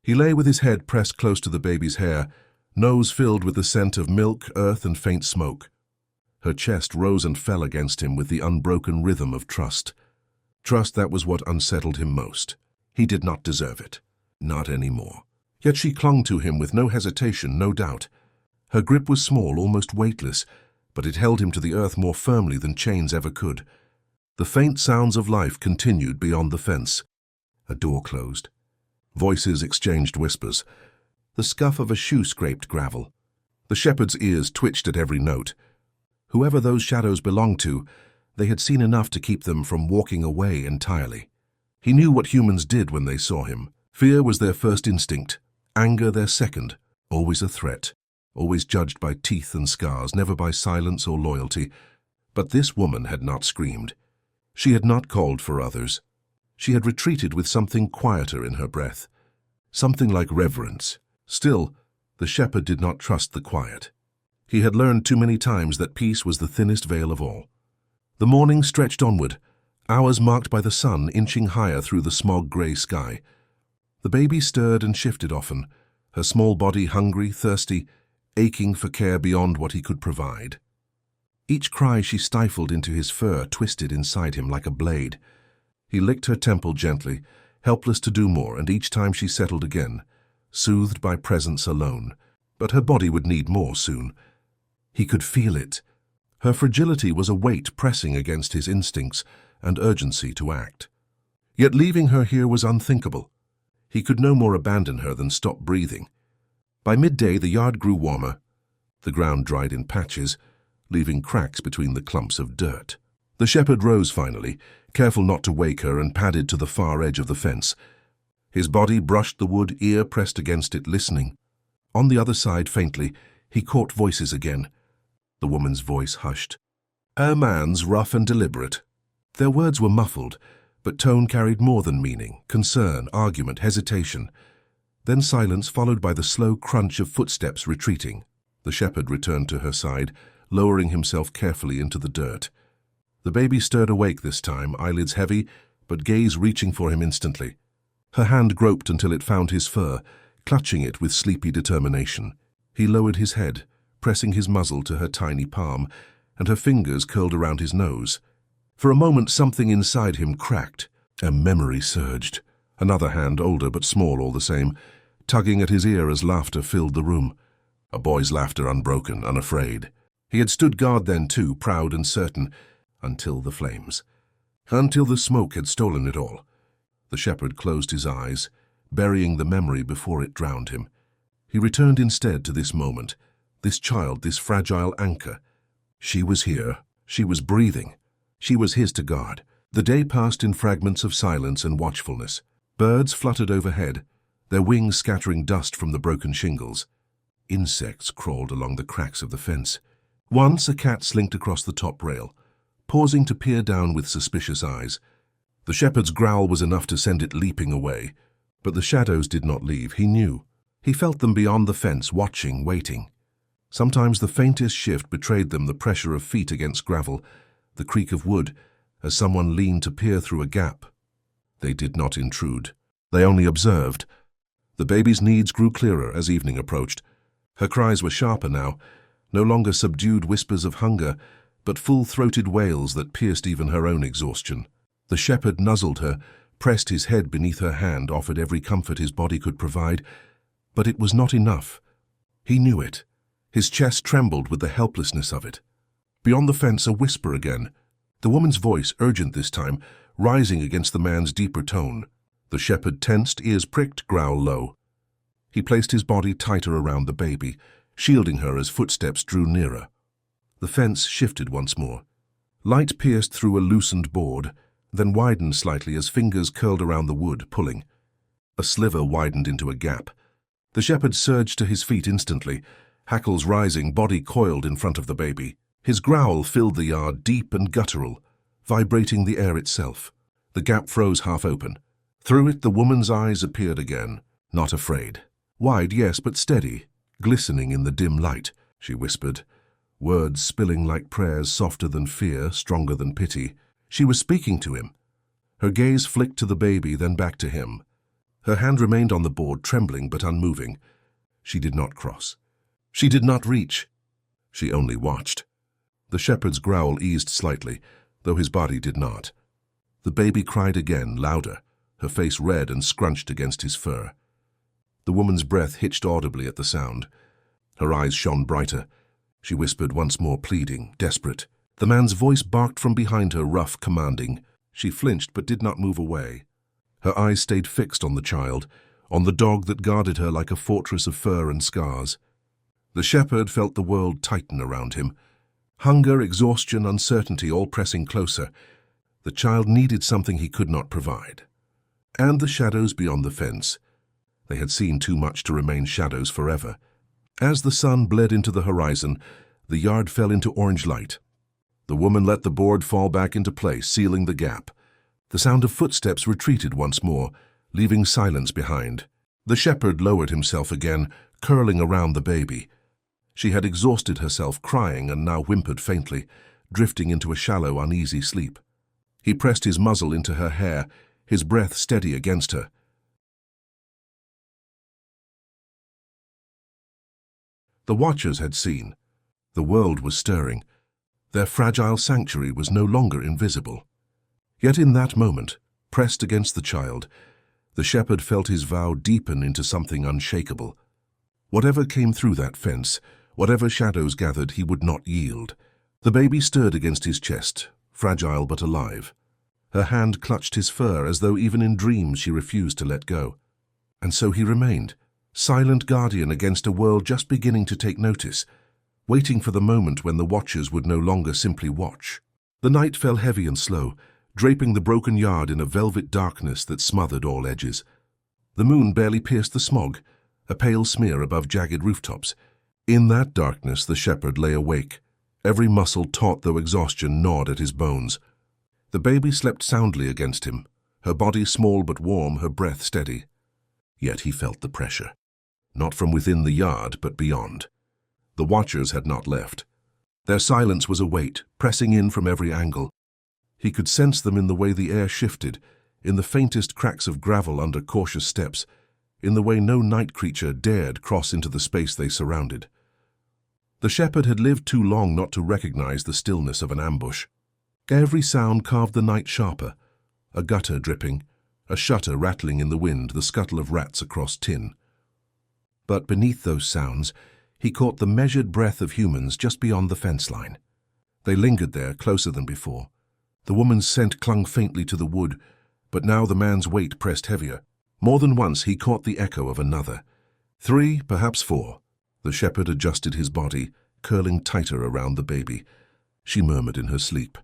He lay with his head pressed close to the baby's hair, nose filled with the scent of milk, earth, and faint smoke. Her chest rose and fell against him with the unbroken rhythm of trust. Trust that was what unsettled him most. He did not deserve it. Not anymore. Yet she clung to him with no hesitation, no doubt. Her grip was small, almost weightless, but it held him to the earth more firmly than chains ever could. The faint sounds of life continued beyond the fence. A door closed. Voices exchanged whispers. The scuff of a shoe scraped gravel. The shepherd's ears twitched at every note. Whoever those shadows belonged to, they had seen enough to keep them from walking away entirely. He knew what humans did when they saw him. Fear was their first instinct, anger their second, always a threat, always judged by teeth and scars, never by silence or loyalty. But this woman had not screamed. She had not called for others. She had retreated with something quieter in her breath, something like reverence. Still, the shepherd did not trust the quiet. He had learned too many times that peace was the thinnest veil of all. The morning stretched onward, hours marked by the sun inching higher through the smog-gray sky. The baby stirred and shifted often, her small body hungry, thirsty, aching for care beyond what he could provide. Each cry she stifled into his fur twisted inside him like a blade. He licked her temple gently, helpless to do more, and each time she settled again, soothed by presence alone. But her body would need more soon. He could feel it. Her fragility was a weight pressing against his instincts and urgency to act. Yet leaving her here was unthinkable. He could no more abandon her than stop breathing. By midday, the yard grew warmer. The ground dried in patches, leaving cracks between the clumps of dirt. The shepherd rose finally, careful not to wake her, and padded to the far edge of the fence. His body brushed the wood, ear pressed against it, listening. On the other side, faintly, he caught voices again. The woman's voice hushed. Her man's rough and deliberate. Their words were muffled, but tone carried more than meaning, concern, argument, hesitation. Then silence, followed by the slow crunch of footsteps retreating. The shepherd returned to her side, lowering himself carefully into the dirt. The baby stirred awake this time, eyelids heavy, but gaze reaching for him instantly. Her hand groped until it found his fur, clutching it with sleepy determination. He lowered his head, pressing his muzzle to her tiny palm, and her fingers curled around his nose. For a moment something inside him cracked. A memory surged. Another hand, older but small all the same, tugging at his ear as laughter filled the room. A boy's laughter, unbroken, unafraid. He had stood guard then too, proud and certain, until the flames. Until the smoke had stolen it all. The shepherd closed his eyes, burying the memory before it drowned him. He returned instead to this moment, This child, this fragile anchor. She was here. She was breathing. She was his to guard. The day passed in fragments of silence and watchfulness. Birds fluttered overhead, their wings scattering dust from the broken shingles. Insects crawled along the cracks of the fence. Once a cat slinked across the top rail, pausing to peer down with suspicious eyes. The shepherd's growl was enough to send it leaping away, but the shadows did not leave, he knew. He felt them beyond the fence, watching, waiting. Sometimes the faintest shift betrayed them, the pressure of feet against gravel, the creak of wood, as someone leaned to peer through a gap. They did not intrude. They only observed. The baby's needs grew clearer as evening approached. Her cries were sharper now, no longer subdued whispers of hunger, but full-throated wails that pierced even her own exhaustion. The shepherd nuzzled her, pressed his head beneath her hand, offered every comfort his body could provide, but it was not enough. He knew it. His chest trembled with the helplessness of it. Beyond the fence, a whisper again. The woman's voice, urgent this time, rising against the man's deeper tone. The shepherd tensed, ears pricked, growl low. He placed his body tighter around the baby, shielding her as footsteps drew nearer. The fence shifted once more. Light pierced through a loosened board, then widened slightly as fingers curled around the wood, pulling. A sliver widened into a gap. The shepherd surged to his feet instantly, hackles rising, body coiled in front of the baby. His growl filled the yard, deep and guttural, vibrating the air itself. The gap froze half open. Through it the woman's eyes appeared again, not afraid. Wide, yes, but steady, glistening in the dim light, she whispered, words spilling like prayers, softer than fear, stronger than pity. She was speaking to him. Her gaze flicked to the baby, then back to him. Her hand remained on the board, trembling but unmoving. She did not cross. She did not reach. She only watched. The shepherd's growl eased slightly, though his body did not. The baby cried again, louder, her face red and scrunched against his fur. The woman's breath hitched audibly at the sound. Her eyes shone brighter. She whispered once more, pleading, desperate. The man's voice barked from behind her, rough, commanding. She flinched but did not move away. Her eyes stayed fixed on the child, on the dog that guarded her like a fortress of fur and scars. The shepherd felt the world tighten around him. Hunger, exhaustion, uncertainty, all pressing closer. The child needed something he could not provide. And the shadows beyond the fence. They had seen too much to remain shadows forever. As the sun bled into the horizon, the yard fell into orange light. The woman let the board fall back into place, sealing the gap. The sound of footsteps retreated once more, leaving silence behind. The shepherd lowered himself again, curling around the baby. She had exhausted herself, crying, and now whimpered faintly, drifting into a shallow, uneasy sleep. He pressed his muzzle into her hair, his breath steady against her. The watchers had seen. The world was stirring. Their fragile sanctuary was no longer invisible. Yet in that moment, pressed against the child, the shepherd felt his vow deepen into something unshakable. Whatever came through that fence, whatever shadows gathered, he would not yield. The baby stirred against his chest, fragile but alive. Her hand clutched his fur as though even in dreams she refused to let go. And so he remained, silent guardian against a world just beginning to take notice, waiting for the moment when the watchers would no longer simply watch. The night fell heavy and slow, draping the broken yard in a velvet darkness that smothered all edges. The moon barely pierced the smog, a pale smear above jagged rooftops. In that darkness the shepherd lay awake, every muscle taut though exhaustion gnawed at his bones. The baby slept soundly against him, her body small but warm, her breath steady. Yet he felt the pressure, not from within the yard but beyond. The watchers had not left. Their silence was a weight, pressing in from every angle. He could sense them in the way the air shifted, in the faintest cracks of gravel under cautious steps, in the way no night creature dared cross into the space they surrounded. The shepherd had lived too long not to recognize the stillness of an ambush. Every sound carved the night sharper, a gutter dripping, a shutter rattling in the wind, the scuttle of rats across tin. But beneath those sounds, he caught the measured breath of humans just beyond the fence line. They lingered there, closer than before. The woman's scent clung faintly to the wood, but now the man's weight pressed heavier. More than once he caught the echo of another. 3, perhaps 4. The shepherd adjusted his body, curling tighter around the baby. She murmured in her sleep,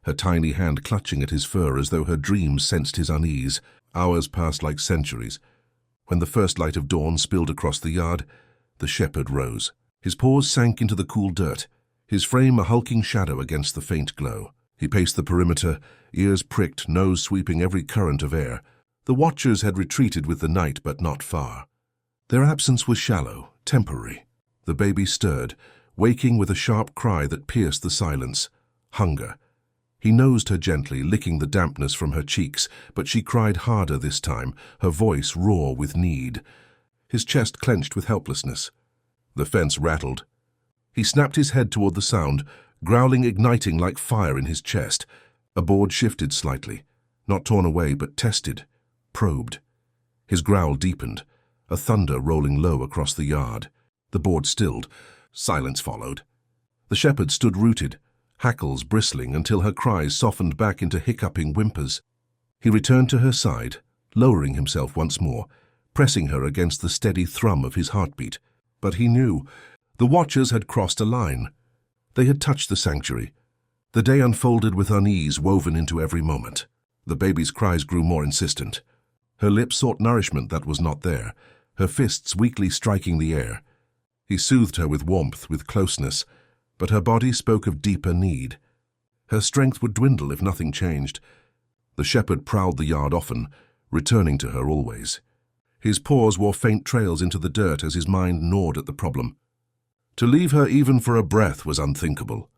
her tiny hand clutching at his fur as though her dreams sensed his unease. Hours passed like centuries. When the first light of dawn spilled across the yard, the shepherd rose. His paws sank into the cool dirt, his frame a hulking shadow against the faint glow. He paced the perimeter, ears pricked, nose sweeping every current of air. The watchers had retreated with the night, but not far. Their absence was shallow, temporary. The baby stirred, waking with a sharp cry that pierced the silence. Hunger. He nosed her gently, licking the dampness from her cheeks, but she cried harder this time, her voice raw with need. His chest clenched with helplessness. The fence rattled. He snapped his head toward the sound, growling, igniting like fire in his chest. A board shifted slightly, not torn away but tested, probed. His growl deepened, a thunder rolling low across the yard. The board stilled. Silence followed. The shepherd stood rooted, hackles bristling until her cries softened back into hiccuping whimpers. He returned to her side, lowering himself once more, pressing her against the steady thrum of his heartbeat. But he knew. The watchers had crossed a line. They had touched the sanctuary. The day unfolded with unease woven into every moment. The baby's cries grew more insistent. Her lips sought nourishment that was not there, her fists weakly striking the air. He soothed her with warmth, with closeness, but her body spoke of deeper need. Her strength would dwindle if nothing changed. The shepherd prowled the yard often, returning to her always. His paws wore faint trails into the dirt as his mind gnawed at the problem. To leave her even for a breath was unthinkable.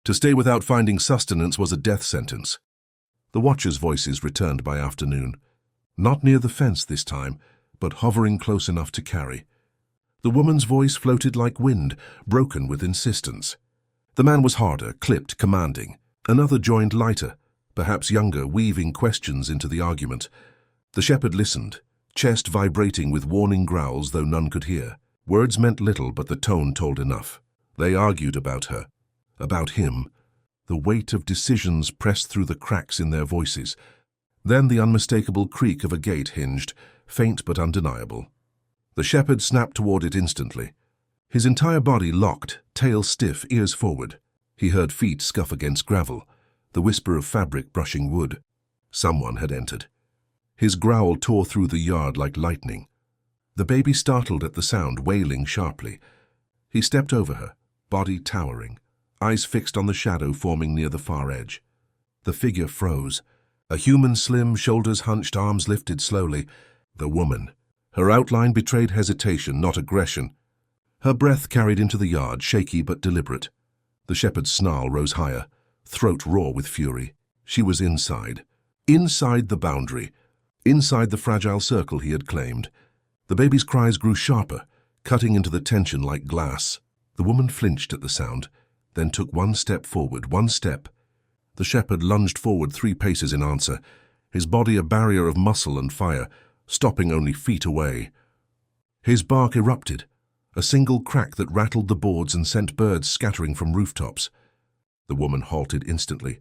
To stay without finding sustenance was a death sentence. The watchers' voices returned by afternoon. Not near the fence this time, but hovering close enough to carry. The woman's voice floated like wind, broken with insistence. The man was harder, clipped, commanding. Another joined lighter, perhaps younger, weaving questions into the argument. The shepherd listened, chest vibrating with warning growls though none could hear. Words meant little, but the tone told enough. They argued about her, about him. The weight of decisions pressed through the cracks in their voices. Then the unmistakable creak of a gate hinged, faint but undeniable. The shepherd snapped toward it instantly. His entire body locked, tail stiff, ears forward. He heard feet scuff against gravel, the whisper of fabric brushing wood. Someone had entered. His growl tore through the yard like lightning. The baby startled at the sound, wailing sharply. He stepped over her, body towering, eyes fixed on the shadow forming near the far edge. The figure froze. A human, slim, shoulders hunched, arms lifted slowly. The woman. Her outline betrayed hesitation, not aggression. Her breath carried into the yard, shaky but deliberate. The shepherd's snarl rose higher, throat raw with fury. She was inside. Inside the boundary. Inside the fragile circle he had claimed. The baby's cries grew sharper, cutting into the tension like glass. The woman flinched at the sound, then took one step forward, one step. The shepherd lunged forward 3 paces in answer, his body a barrier of muscle and fire, stopping only feet away. His bark erupted, a single crack that rattled the boards and sent birds scattering from rooftops. The woman halted instantly.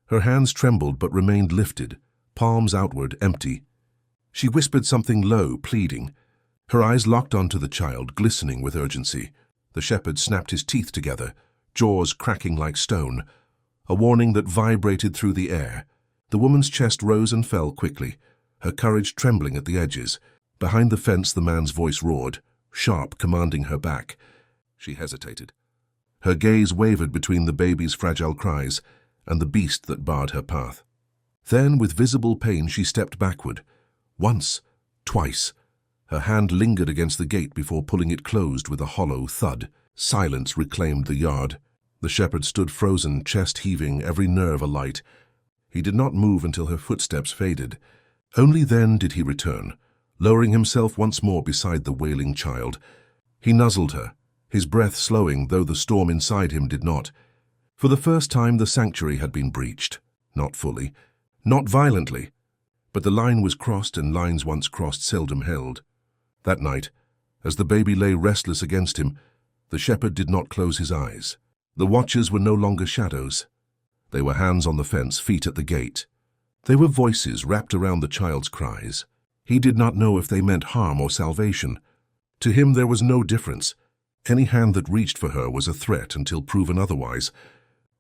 Her hands trembled but remained lifted, palms outward, empty. She whispered something low, pleading. Her eyes locked onto the child, glistening with urgency. The shepherd snapped his teeth together, jaws cracking like stone, a warning that vibrated through the air. The woman's chest rose and fell quickly, her courage trembling at the edges. Behind the fence the man's voice roared, sharp, commanding her back. She hesitated. Her gaze wavered between the baby's fragile cries and the beast that barred her path. Then, with visible pain, she stepped backward. Once, twice. Her hand lingered against the gate before pulling it closed with a hollow thud. Silence reclaimed the yard. The shepherd stood frozen, chest heaving, every nerve alight. He did not move until her footsteps faded. Only then did he return, lowering himself once more beside the wailing child. He nuzzled her, his breath slowing, though the storm inside him did not. For the first time the sanctuary had been breached. Not fully, not violently, but the line was crossed, and lines once crossed seldom held. That night, as the baby lay restless against him, the shepherd did not close his eyes. The watchers were no longer shadows. They were hands on the fence, feet at the gate. They were voices wrapped around the child's cries. He did not know if they meant harm or salvation. To him there was no difference. Any hand that reached for her was a threat until proven otherwise.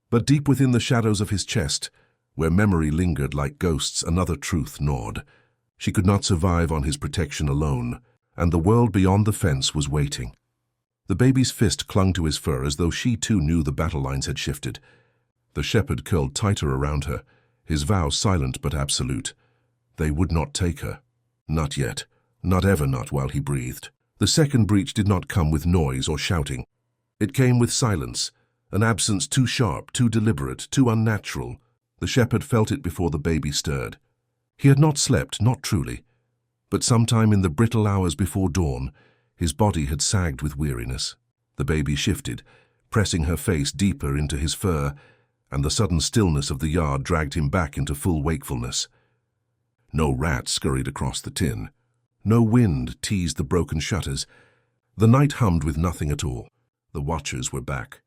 But deep within the shadows of his chest, where memory lingered like ghosts, another truth gnawed. She could not survive on his protection alone, and the world beyond the fence was waiting. The baby's fist clung to his fur as though she too knew the battle lines had shifted. The shepherd curled tighter around her, his vow silent but absolute. They would not take her. Not yet. Not ever, not while he breathed. The second breach did not come with noise or shouting. It came with silence, an absence too sharp, too deliberate, too unnatural. The shepherd felt it before the baby stirred. He had not slept, not truly. But sometime in the brittle hours before dawn, his body had sagged with weariness. The baby shifted, pressing her face deeper into his fur, and the sudden stillness of the yard dragged him back into full wakefulness. No rat scurried across the tin. No wind teased the broken shutters. The night hummed with nothing at all. The watchers were back.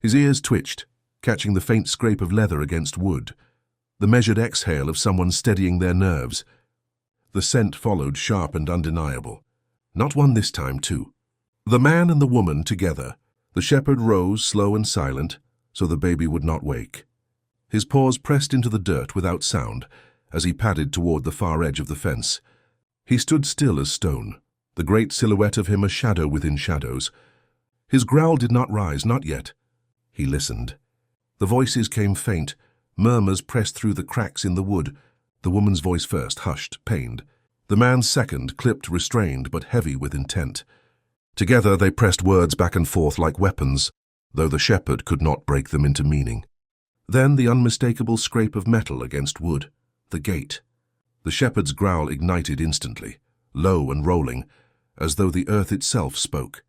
His ears twitched, catching the faint scrape of leather against wood, the measured exhale of someone steadying their nerves. The scent followed, sharp and undeniable. Not one this time, too. The man and the woman together. The shepherd rose, slow and silent, so the baby would not wake. His paws pressed into the dirt without sound as he padded toward the far edge of the fence. He stood still as stone, the great silhouette of him a shadow within shadows. His growl did not rise, not yet. He listened. The voices came faint, murmurs pressed through the cracks in the wood. The woman's voice first, hushed, pained. The man's second, clipped, restrained, but heavy with intent. Together they pressed words back and forth like weapons, though the shepherd could not break them into meaning. Then the unmistakable scrape of metal against wood. The gate. The shepherd's growl ignited instantly, low and rolling, as though the earth itself spoke.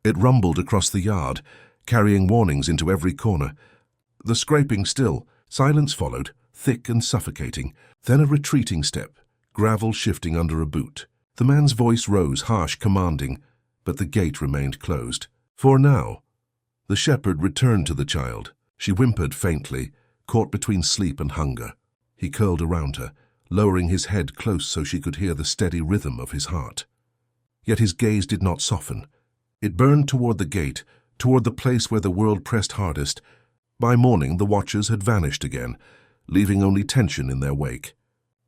It rumbled across the yard, carrying warnings into every corner. The scraping still, silence followed, thick and suffocating, then a retreating step, gravel shifting under a boot. The man's voice rose, harsh, commanding, but the gate remained closed. For now. The shepherd returned to the child. She whimpered faintly, caught between sleep and hunger. He curled around her, lowering his head close so she could hear the steady rhythm of his heart. Yet his gaze did not soften. It burned toward the gate, toward the place where the world pressed hardest. By morning, the watchers had vanished again, leaving only tension in their wake.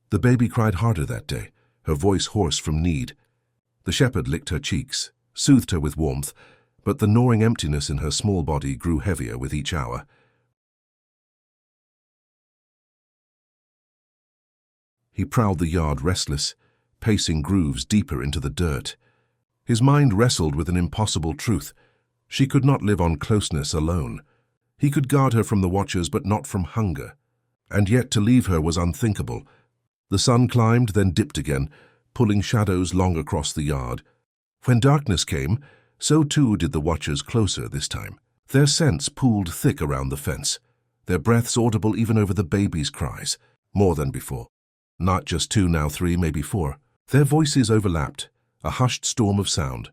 The baby cried harder that day, her voice hoarse from need. The shepherd licked her cheeks, soothed her with warmth, but the gnawing emptiness in her small body grew heavier with each hour. He prowled the yard restless, pacing grooves deeper into the dirt. His mind wrestled with an impossible truth. She could not live on closeness alone. He could guard her from the watchers, but not from hunger. And yet to leave her was unthinkable. The sun climbed, then dipped again, pulling shadows long across the yard. When darkness came, so too did the watchers closer this time. Their scents pooled thick around the fence, their breaths audible even over the baby's cries, more than before. Not just two, now three, maybe four. Their voices overlapped, a hushed storm of sound.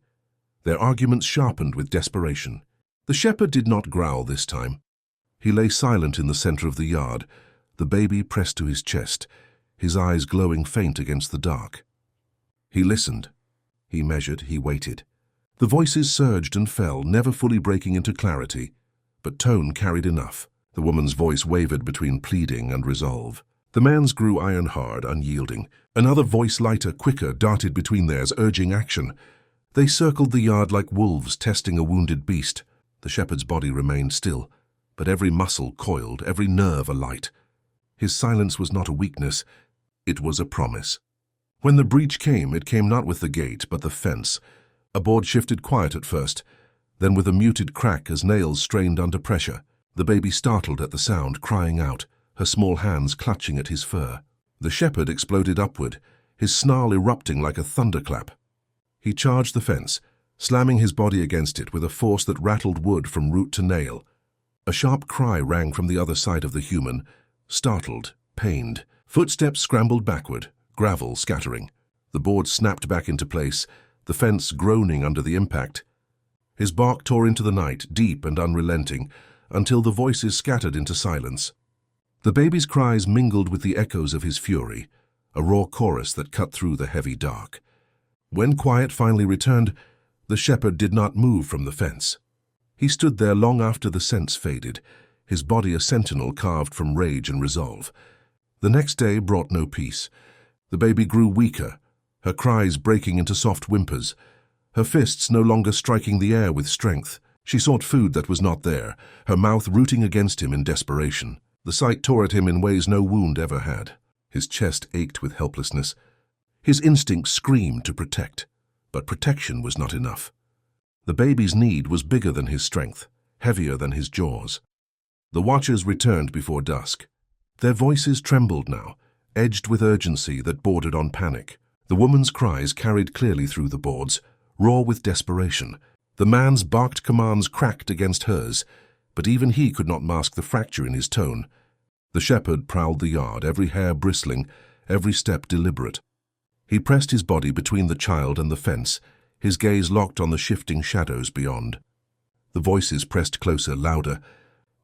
Their arguments sharpened with desperation. The shepherd did not growl this time. He lay silent in the center of the yard, the baby pressed to his chest, his eyes glowing faint against the dark. He listened. He measured, he waited. The voices surged and fell, never fully breaking into clarity, but tone carried enough. The woman's voice wavered between pleading and resolve. The man's grew iron-hard, unyielding. Another voice, lighter, quicker, darted between theirs, urging action. They circled the yard like wolves testing a wounded beast. The shepherd's body remained still, but every muscle coiled, every nerve alight. His silence was not a weakness, it was a promise. When the breach came, it came not with the gate, but the fence. A board shifted quiet at first, then with a muted crack as nails strained under pressure. The baby startled at the sound, crying out, her small hands clutching at his fur. The shepherd exploded upward, his snarl erupting like a thunderclap. He charged the fence, slamming his body against it with a force that rattled wood from root to nail. A sharp cry rang from the other side of the human, startled, pained. Footsteps scrambled backward, gravel scattering. The board snapped back into place, the fence groaning under the impact. His bark tore into the night, deep and unrelenting, until the voices scattered into silence. The baby's cries mingled with the echoes of his fury, a raw chorus that cut through the heavy dark. When quiet finally returned, The shepherd did not move from the fence. He stood there long after the scents faded, his body a sentinel carved from rage and resolve. The next day brought no peace. The baby grew weaker, her cries breaking into soft whimpers, her fists no longer striking the air with strength. She sought food that was not there, her mouth rooting against him in desperation. The sight tore at him in ways no wound ever had. His chest ached with helplessness. His instincts screamed to protect, but protection was not enough. The baby's need was bigger than his strength, heavier than his jaws. The watchers returned before dusk. Their voices trembled now, edged with urgency that bordered on panic. The woman's cries carried clearly through the boards, raw with desperation. The man's barked commands cracked against hers, but even he could not mask the fracture in his tone. The shepherd prowled the yard, every hair bristling, every step deliberate. He pressed his body between the child and the fence, his gaze locked on the shifting shadows beyond. The voices pressed closer, louder.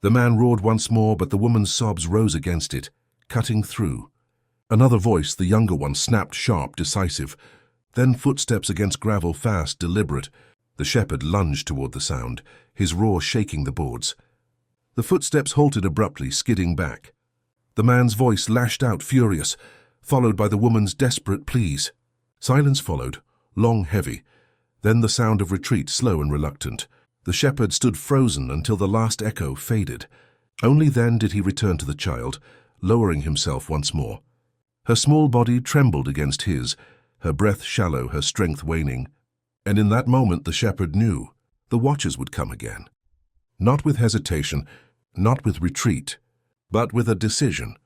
The man roared once more, but the woman's sobs rose against it, cutting through. Another voice, the younger one, snapped sharp, decisive. Then footsteps against gravel, fast, deliberate. The shepherd lunged toward the sound, his roar shaking the boards. The footsteps halted abruptly, skidding back. The man's voice lashed out, furious, followed by the woman's desperate pleas. Silence followed, long, heavy. Then the sound of retreat, slow and reluctant. The shepherd stood frozen until the last echo faded. Only then did he return to the child, lowering himself once more. Her small body trembled against his, her breath shallow, her strength waning. And in that moment the shepherd knew the watchers would come again. Not with hesitation, not with retreat, but with a decision.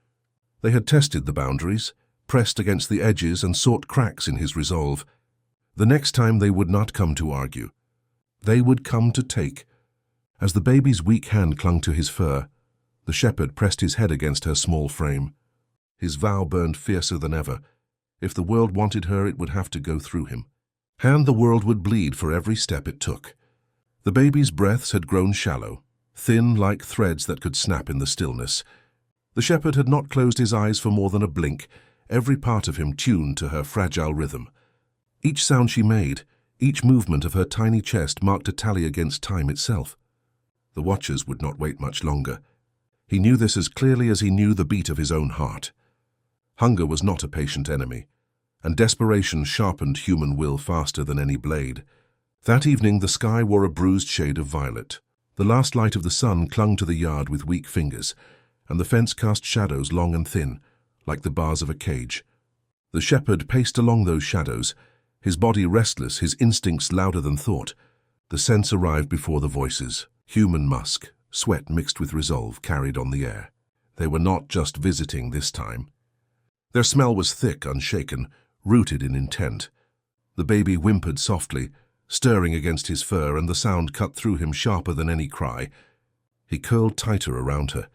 They had tested the boundaries, pressed against the edges and sought cracks in his resolve. The next time they would not come to argue. They would come to take. As the baby's weak hand clung to his fur, the shepherd pressed his head against her small frame. His vow burned fiercer than ever. If the world wanted her, it would have to go through him. And the world would bleed for every step it took. The baby's breaths had grown shallow, thin like threads that could snap in the stillness. The shepherd had not closed his eyes for more than a blink, every part of him tuned to her fragile rhythm. Each sound she made, each movement of her tiny chest marked a tally against time itself. The watchers would not wait much longer. He knew this as clearly as he knew the beat of his own heart. Hunger was not a patient enemy, and desperation sharpened human will faster than any blade. That evening the sky wore a bruised shade of violet. The last light of the sun clung to the yard with weak fingers, and the fence cast shadows long and thin, like the bars of a cage. The shepherd paced along those shadows, his body restless, his instincts louder than thought. The scents arrived before the voices. Human musk, sweat mixed with resolve, carried on the air. They were not just visiting this time. Their smell was thick, unshaken, rooted in intent. The baby whimpered softly, stirring against his fur, and the sound cut through him sharper than any cry. He curled tighter around her,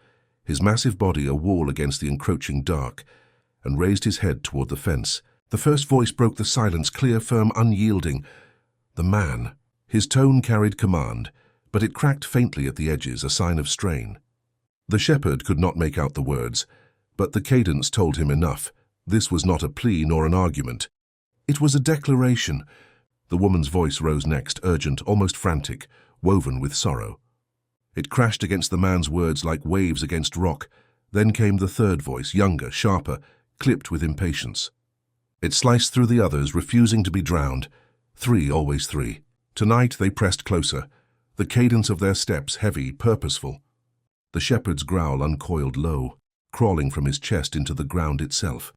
his massive body a wall against the encroaching dark, and raised his head toward the fence. The first voice broke the silence, clear, firm, unyielding. The man. His tone carried command, but it cracked faintly at the edges, a sign of strain. The shepherd could not make out the words, but the cadence told him enough. This was not a plea nor an argument. It was a declaration. The woman's voice rose next, urgent, almost frantic, woven with sorrow. It crashed against the man's words like waves against rock. Then came the third voice, younger, sharper, clipped with impatience. It sliced through the others, refusing to be drowned. Three, always three. Tonight they pressed closer, the cadence of their steps heavy, purposeful. The shepherd's growl uncoiled low, crawling from his chest into the ground itself.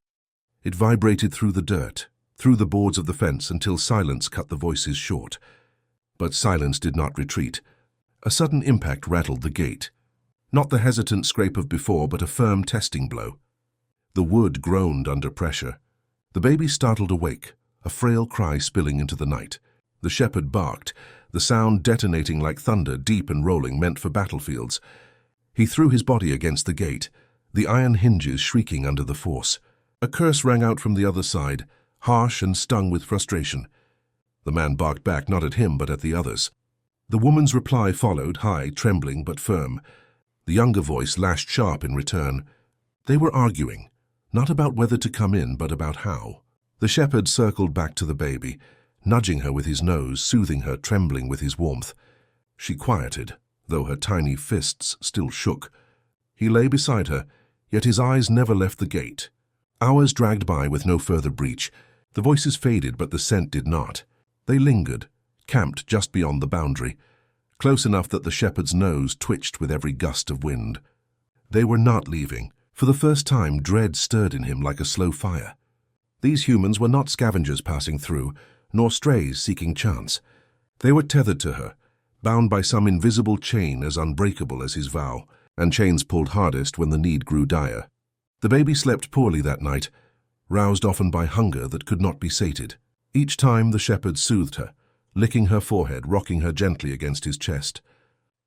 It vibrated through the dirt, through the boards of the fence, until silence cut the voices short. But silence did not retreat. A sudden impact rattled the gate. Not the hesitant scrape of before, but a firm testing blow. The wood groaned under pressure. The baby startled awake, a frail cry spilling into the night. The shepherd barked, the sound detonating like thunder, deep and rolling, meant for battlefields. He threw his body against the gate, the iron hinges shrieking under the force. A curse rang out from the other side, harsh and stung with frustration. The man barked back, not at him, but at the others. The woman's reply followed, high, trembling, but firm. The younger voice lashed sharp in return. They were arguing, not about whether to come in, but about how. The shepherd circled back to the baby, nudging her with his nose, soothing her, trembling with his warmth. She quieted, though her tiny fists still shook. He lay beside her, yet his eyes never left the gate. Hours dragged by with no further breach. The voices faded, but the scent did not. They lingered, camped just beyond the boundary, close enough that the shepherd's nose twitched with every gust of wind. They were not leaving. For the first time, dread stirred in him like a slow fire. These humans were not scavengers passing through, nor strays seeking chance. They were tethered to her, bound by some invisible chain as unbreakable as his vow, and chains pulled hardest when the need grew dire. The baby slept poorly that night, roused often by hunger that could not be sated. Each time the shepherd soothed her, licking her forehead, rocking her gently against his chest.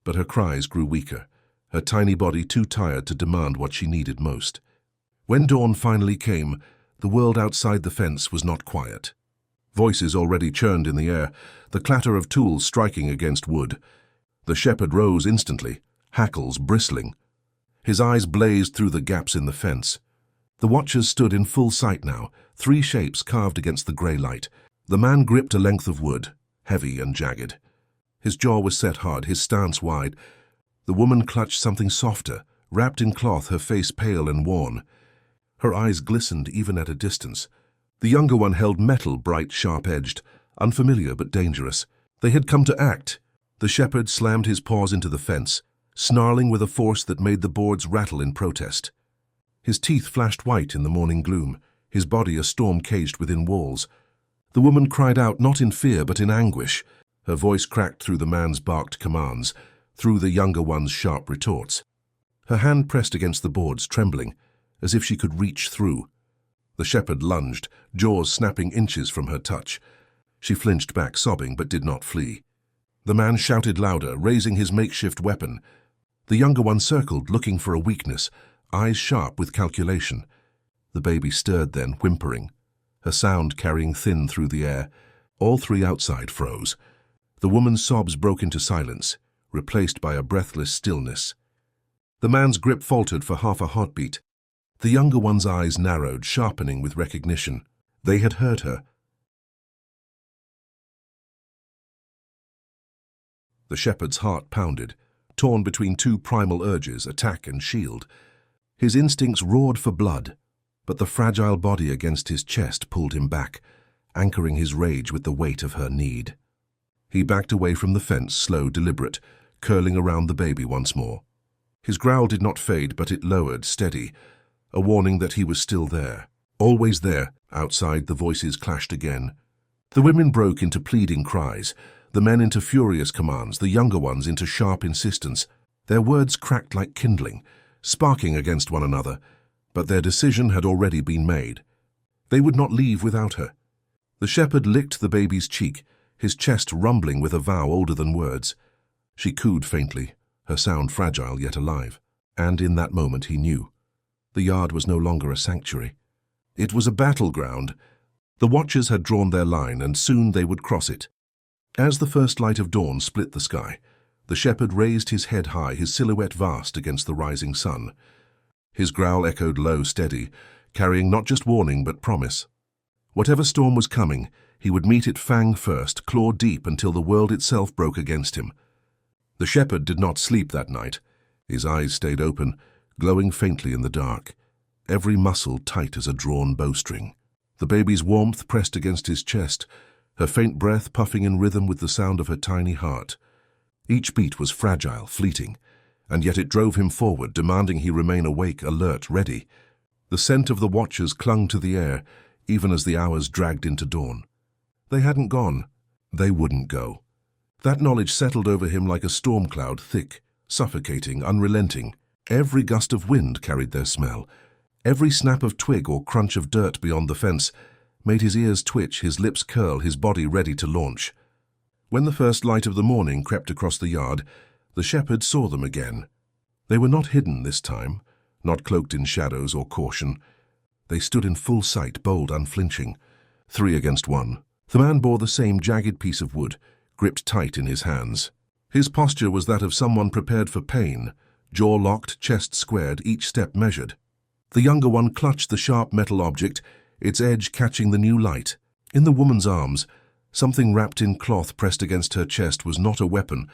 But her cries grew weaker, her tiny body too tired to demand what she needed most. When dawn finally came, the world outside the fence was not quiet. Voices already churned in the air, the clatter of tools striking against wood. The shepherd rose instantly, hackles bristling. His eyes blazed through the gaps in the fence. The watchers stood in full sight now, 3 shapes carved against the grey light. The man gripped a length of wood, heavy and jagged. His jaw was set hard, his stance wide. The woman clutched something softer, wrapped in cloth, her face pale and worn. Her eyes glistened even at a distance. The younger one held metal, bright, sharp-edged, unfamiliar but dangerous. They had come to act. The shepherd slammed his paws into the fence, snarling with a force that made the boards rattle in protest. His teeth flashed white in the morning gloom, his body a storm caged within walls. The woman cried out, not in fear but in anguish. Her voice cracked through the man's barked commands, through the younger one's sharp retorts. Her hand pressed against the boards, trembling, as if she could reach through. The shepherd lunged, jaws snapping inches from her touch. She flinched back, sobbing, but did not flee. The man shouted louder, raising his makeshift weapon. The younger one circled, looking for a weakness, eyes sharp with calculation. The baby stirred then, whimpering, her sound carrying thin through the air. All 3 outside froze. The woman's sobs broke into silence, replaced by a breathless stillness. The man's grip faltered for half a heartbeat. The younger one's eyes narrowed, sharpening with recognition. They had heard her. The shepherd's heart pounded, torn between 2 primal urges, attack and shield. His instincts roared for blood, but the fragile body against his chest pulled him back, anchoring his rage with the weight of her need. He backed away from the fence, slow, deliberate, curling around the baby once more. His growl did not fade, but it lowered, steady, a warning that he was still there. Always there. Outside, the voices clashed again. The women broke into pleading cries, the men into furious commands, the younger ones into sharp insistence. Their words cracked like kindling, sparking against one another, but their decision had already been made. They would not leave without her. The shepherd licked the baby's cheek, his chest rumbling with a vow older than words. She cooed faintly, her sound fragile yet alive, and in that moment he knew. The yard was no longer a sanctuary. It was a battleground. The watchers had drawn their line, and soon they would cross it. As the first light of dawn split the sky, the shepherd raised his head high, his silhouette vast against the rising sun. His growl echoed low, steady, carrying not just warning but promise. Whatever storm was coming, he would meet it fang first, claw deep until the world itself broke against him. The shepherd did not sleep that night. His eyes stayed open, glowing faintly in the dark, every muscle tight as a drawn bowstring. The baby's warmth pressed against his chest, her faint breath puffing in rhythm with the sound of her tiny heart. Each beat was fragile, fleeting, and yet it drove him forward, demanding he remain awake, alert, ready. The scent of the watchers clung to the air, even as the hours dragged into dawn. They hadn't gone. They wouldn't go. That knowledge settled over him like a storm cloud, thick, suffocating, unrelenting. Every gust of wind carried their smell. Every snap of twig or crunch of dirt beyond the fence made his ears twitch, his lips curl, his body ready to launch. When the first light of the morning crept across the yard, the shepherd saw them again. They were not hidden this time, not cloaked in shadows or caution. They stood in full sight, bold, unflinching, 3 against 1. The man bore the same jagged piece of wood, gripped tight in his hands. His posture was that of someone prepared for pain, jaw locked, chest squared, each step measured. The younger one clutched the sharp metal object, its edge catching the new light. In the woman's arms, Something wrapped in cloth pressed against her chest was not a weapon,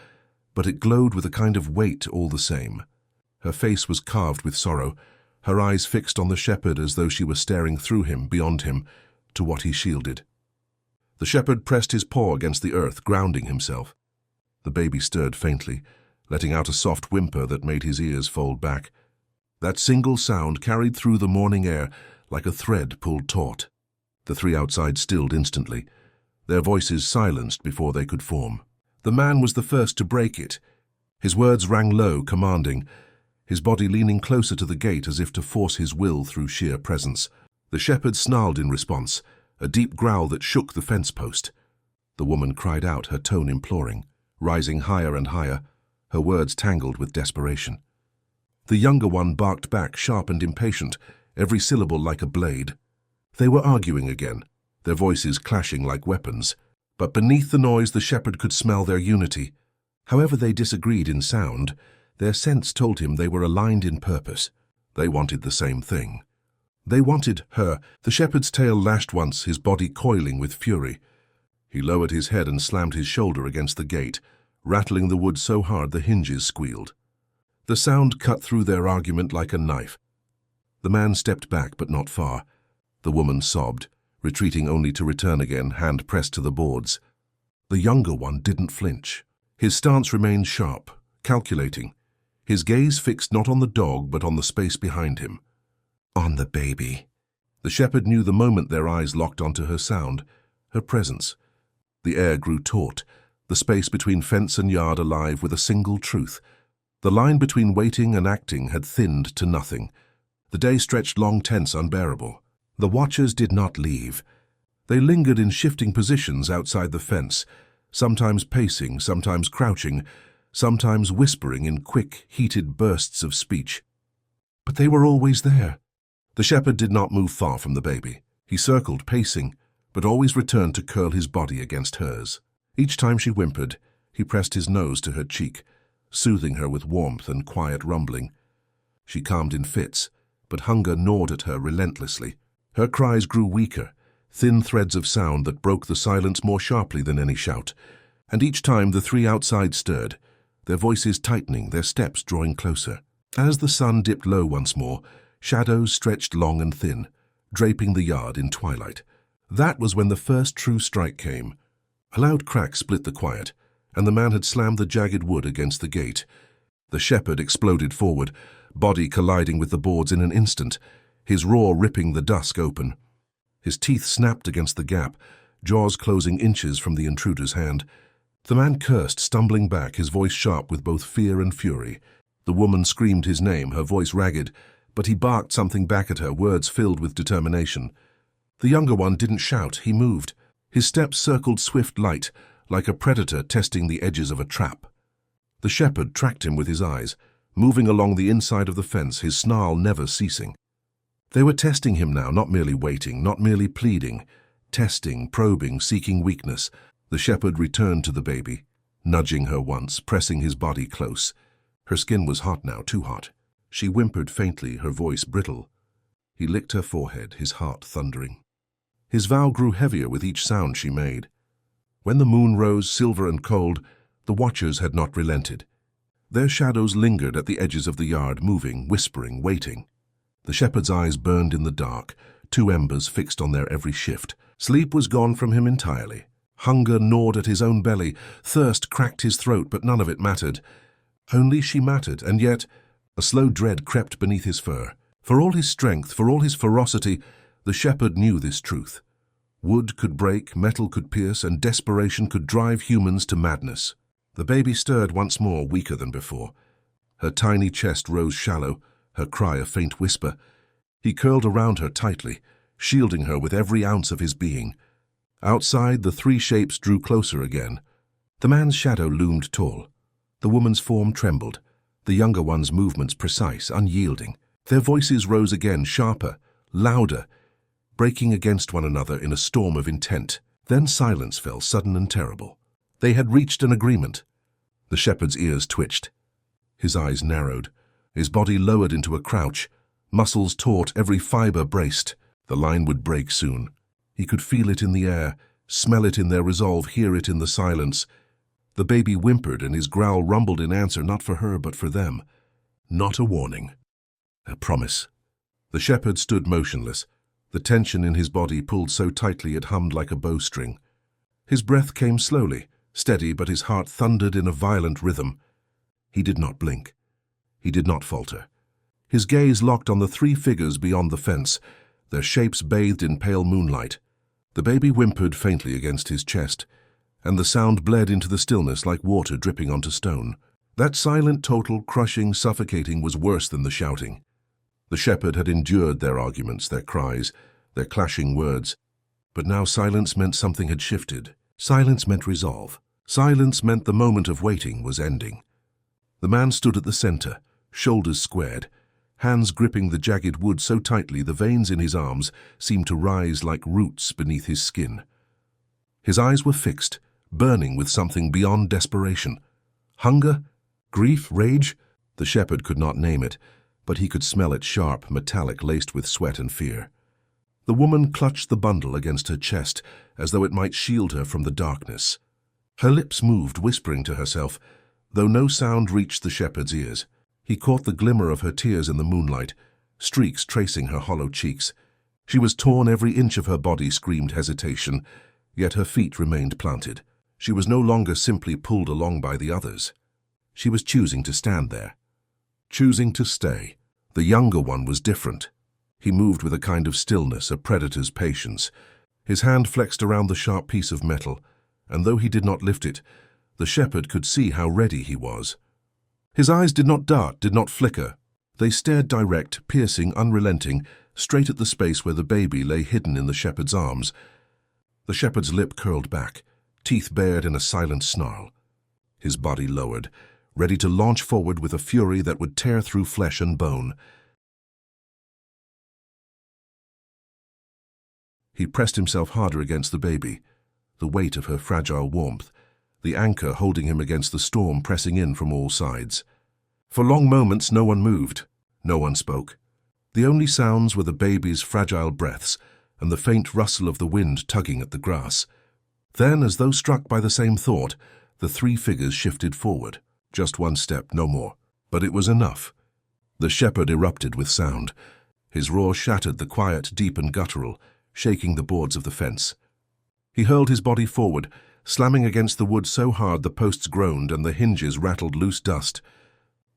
but it glowed with a kind of weight all the same. Her face was carved with sorrow, her eyes fixed on the shepherd as though she were staring through him, beyond him, to what he shielded. The shepherd pressed his paw against the earth, grounding himself. The baby stirred faintly, letting out a soft whimper that made his ears fold back. That single sound carried through the morning air like a thread pulled taut. The three outside stilled instantly, their voices silenced before they could form. The man was the first to break it. His words rang low, commanding, his body leaning closer to the gate as if to force his will through sheer presence. The shepherd snarled in response, a deep growl that shook the fence post. The woman cried out, her tone imploring, rising higher and higher, her words tangled with desperation. The younger one barked back, sharp and impatient, every syllable like a blade. They were arguing again, their voices clashing like weapons, but beneath the noise the shepherd could smell their unity. However they disagreed in sound, their sense told him they were aligned in purpose. They wanted the same thing. They wanted her. The shepherd's tail lashed once, his body coiling with fury. He lowered his head and slammed his shoulder against the gate, rattling the wood so hard the hinges squealed. The sound cut through their argument like a knife. The man stepped back, but not far. The woman sobbed, retreating only to return again, hand pressed to the boards. The younger one didn't flinch. His stance remained sharp, calculating, his gaze fixed not on the dog but on the space behind him. On the baby. The shepherd knew the moment their eyes locked onto her sound, her presence. The air grew taut, the space between fence and yard alive with a single truth. The line between waiting and acting had thinned to nothing. The day stretched long, tense, unbearable. The watchers did not leave. They lingered in shifting positions outside the fence, sometimes pacing, sometimes crouching, sometimes whispering in quick, heated bursts of speech. But they were always there. The shepherd did not move far from the baby. He circled, pacing, but always returned to curl his body against hers. Each time she whimpered, he pressed his nose to her cheek, soothing her with warmth and quiet rumbling. She calmed in fits, but hunger gnawed at her relentlessly. Her cries grew weaker, thin threads of sound that broke the silence more sharply than any shout. And each time the three outside stirred, their voices tightening, their steps drawing closer. As the sun dipped low once more, shadows stretched long and thin, draping the yard in twilight. That was when the first true strike came. A loud crack split the quiet, and the man had slammed the jagged wood against the gate. The shepherd exploded forward, body colliding with the boards in an instant, his roar ripping the dusk open. His teeth snapped against the gap, jaws closing inches from the intruder's hand. The man cursed, stumbling back, his voice sharp with both fear and fury. The woman screamed his name, her voice ragged, but he barked something back at her, words filled with determination. The younger one didn't shout, he moved. His steps circled swift light, like a predator testing the edges of a trap. The shepherd tracked him with his eyes, moving along the inside of the fence, his snarl never ceasing. They were testing him now, not merely waiting, not merely pleading. Testing, probing, seeking weakness. The shepherd returned to the baby, nudging her once, pressing his body close. Her skin was hot now, too hot. She whimpered faintly, her voice brittle. He licked her forehead, his heart thundering. His vow grew heavier with each sound she made. When the moon rose, silver and cold, the watchers had not relented. Their shadows lingered at the edges of the yard, moving, whispering, waiting. The shepherd's eyes burned in the dark, two embers fixed on their every shift. Sleep was gone from him entirely. Hunger gnawed at his own belly, thirst cracked his throat, but none of it mattered. Only she mattered, and yet a slow dread crept beneath his fur. For all his strength, for all his ferocity, the shepherd knew this truth. Wood could break, metal could pierce, and desperation could drive humans to madness. The baby stirred once more, weaker than before. Her tiny chest rose shallow, her cry a faint whisper. He curled around her tightly, shielding her with every ounce of his being. Outside, the three shapes drew closer again. The man's shadow loomed tall. The woman's form trembled, the younger one's movements precise, unyielding. Their voices rose again, sharper, louder, breaking against one another in a storm of intent. Then silence fell, sudden and terrible. They had reached an agreement. The shepherd's ears twitched. His eyes narrowed, his body lowered into a crouch, muscles taut, every fiber braced. The line would break soon. He could feel it in the air, smell it in their resolve, hear it in the silence. The baby whimpered, and his growl rumbled in answer, not for her but for them. Not a warning. A promise. The shepherd stood motionless, the tension in his body pulled so tightly it hummed like a bowstring. His breath came slowly, steady, but his heart thundered in a violent rhythm. He did not blink. He did not falter. His gaze locked on the three figures beyond the fence, their shapes bathed in pale moonlight. The baby whimpered faintly against his chest, and the sound bled into the stillness like water dripping onto stone. That silent, total, crushing, suffocating was worse than the shouting. The shepherd had endured their arguments, their cries, their clashing words. But now silence meant something had shifted. Silence meant resolve. Silence meant the moment of waiting was ending. The man stood at the center, shoulders squared, hands gripping the jagged wood so tightly the veins in his arms seemed to rise like roots beneath his skin. His eyes were fixed, burning with something beyond desperation. Hunger? Grief? Rage? The shepherd could not name it, but he could smell it, sharp, metallic, laced with sweat and fear. The woman clutched the bundle against her chest as though it might shield her from the darkness. Her lips moved, whispering to herself, though no sound reached the shepherd's ears. He caught the glimmer of her tears in the moonlight, streaks tracing her hollow cheeks. She was torn, every inch of her body screamed hesitation, yet her feet remained planted. She was no longer simply pulled along by the others. She was choosing to stand there, choosing to stay. The younger one was different. He moved with a kind of stillness, a predator's patience. His hand flexed around the sharp piece of metal, and though he did not lift it, the shepherd could see how ready he was. His eyes did not dart, did not flicker. They stared direct, piercing, unrelenting, straight at the space where the baby lay hidden in the shepherd's arms. The shepherd's lip curled back, teeth bared in a silent snarl. His body lowered, ready to launch forward with a fury that would tear through flesh and bone. He pressed himself harder against the baby, the weight of her fragile warmth, the anchor holding him against the storm pressing in from all sides. For long moments no one moved, no one spoke. The only sounds were the baby's fragile breaths and the faint rustle of the wind tugging at the grass. Then, as though struck by the same thought, the three figures shifted forward. Just one step, no more. But it was enough. The shepherd erupted with sound. His roar shattered the quiet, deep and guttural, shaking the boards of the fence. He hurled his body forward, slamming against the wood so hard the posts groaned and the hinges rattled loose dust.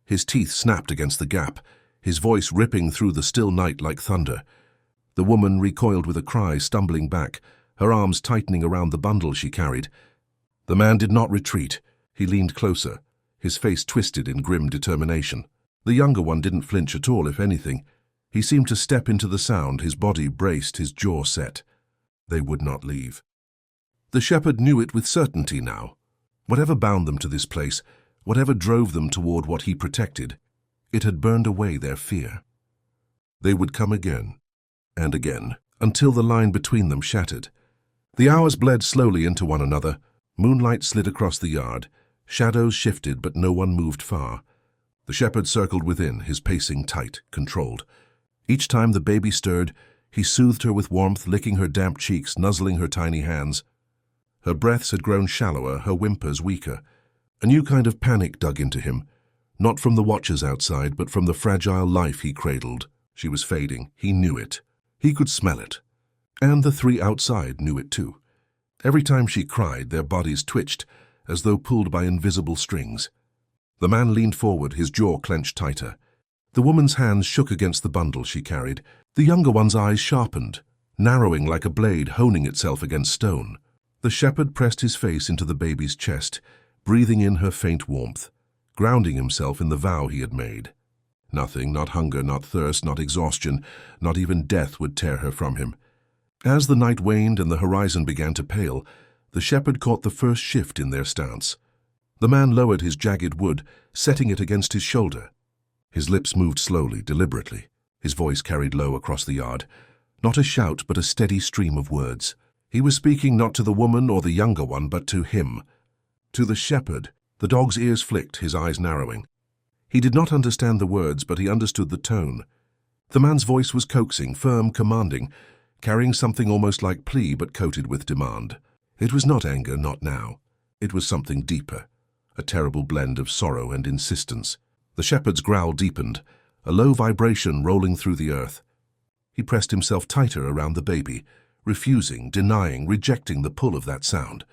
His teeth snapped against the gap, his voice ripping through the still night like thunder. The woman recoiled with a cry, stumbling back, her arms tightening around the bundle she carried. The man did not retreat. He leaned closer, his face twisted in grim determination. The younger one didn't flinch at all, if anything. He seemed to step into the sound, his body braced, his jaw set. They would not leave. The shepherd knew it with certainty now. Whatever bound them to this place, whatever drove them toward what he protected, it had burned away their fear. They would come again, and again, until the line between them shattered. The hours bled slowly into one another. Moonlight slid across the yard. Shadows shifted, but no one moved far. The shepherd circled within, his pacing tight, controlled. Each time the baby stirred, he soothed her with warmth, licking her damp cheeks, nuzzling her tiny hands. Her breaths had grown shallower, her whimpers weaker. A new kind of panic dug into him, not from the watchers outside, but from the fragile life he cradled. She was fading. He knew it. He could smell it. And the three outside knew it too. Every time she cried, their bodies twitched, as though pulled by invisible strings. The man leaned forward, his jaw clenched tighter. The woman's hands shook against the bundle she carried. The younger one's eyes sharpened, narrowing like a blade honing itself against stone. The shepherd pressed his face into the baby's chest, breathing in her faint warmth, grounding himself in the vow he had made. Nothing, not hunger, not thirst, not exhaustion, not even death would tear her from him. As the night waned and the horizon began to pale, the shepherd caught the first shift in their stance. The man lowered his jagged wood, setting it against his shoulder. His lips moved slowly, deliberately. His voice carried low across the yard. Not a shout, but a steady stream of words. He was speaking not to the woman or the younger one, but to him. To the shepherd. The dog's ears flicked, his eyes narrowing. He did not understand the words, but he understood the tone. The man's voice was coaxing, firm, commanding, carrying something almost like plea but coated with demand. It was not anger, not now. It was something deeper, a terrible blend of sorrow and insistence. The shepherd's growl deepened, a low vibration rolling through the earth. He pressed himself tighter around the baby, refusing, denying, rejecting the pull of that sound.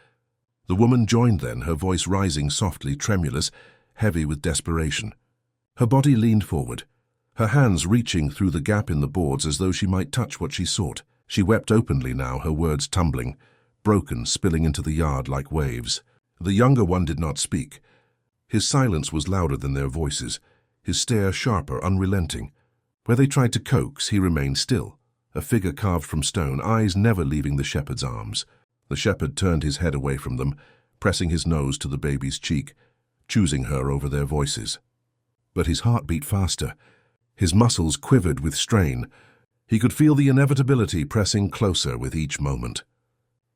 The woman joined then, her voice rising softly, tremulous, heavy with desperation. Her body leaned forward, her hands reaching through the gap in the boards as though she might touch what she sought. She wept openly now, her words tumbling, broken, spilling into the yard like waves. The younger one did not speak. His silence was louder than their voices, his stare sharper, unrelenting. Where they tried to coax, he remained still, a figure carved from stone, eyes never leaving the shepherd's arms. The shepherd turned his head away from them, pressing his nose to the baby's cheek, choosing her over their voices. But his heart beat faster. His muscles quivered with strain. He could feel the inevitability pressing closer with each moment.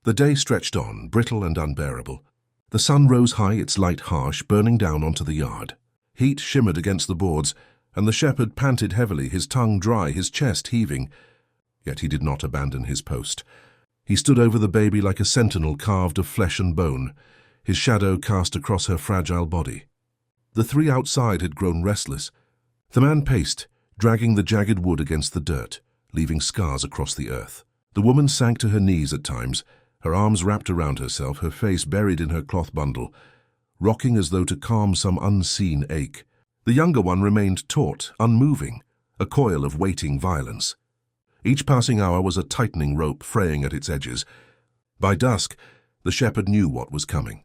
The day stretched on, brittle and unbearable. The sun rose high, its light harsh, burning down onto the yard. Heat shimmered against the boards, and the shepherd panted heavily, his tongue dry, his chest heaving. Yet he did not abandon his post. He stood over the baby like a sentinel carved of flesh and bone, his shadow cast across her fragile body. The three outside had grown restless. The man paced, dragging the jagged wood against the dirt, leaving scars across the earth. The woman sank to her knees at times, her arms wrapped around herself, her face buried in her cloth bundle, rocking as though to calm some unseen ache. The younger one remained taut, unmoving, a coil of waiting violence. Each passing hour was a tightening rope fraying at its edges. By dusk, the shepherd knew what was coming.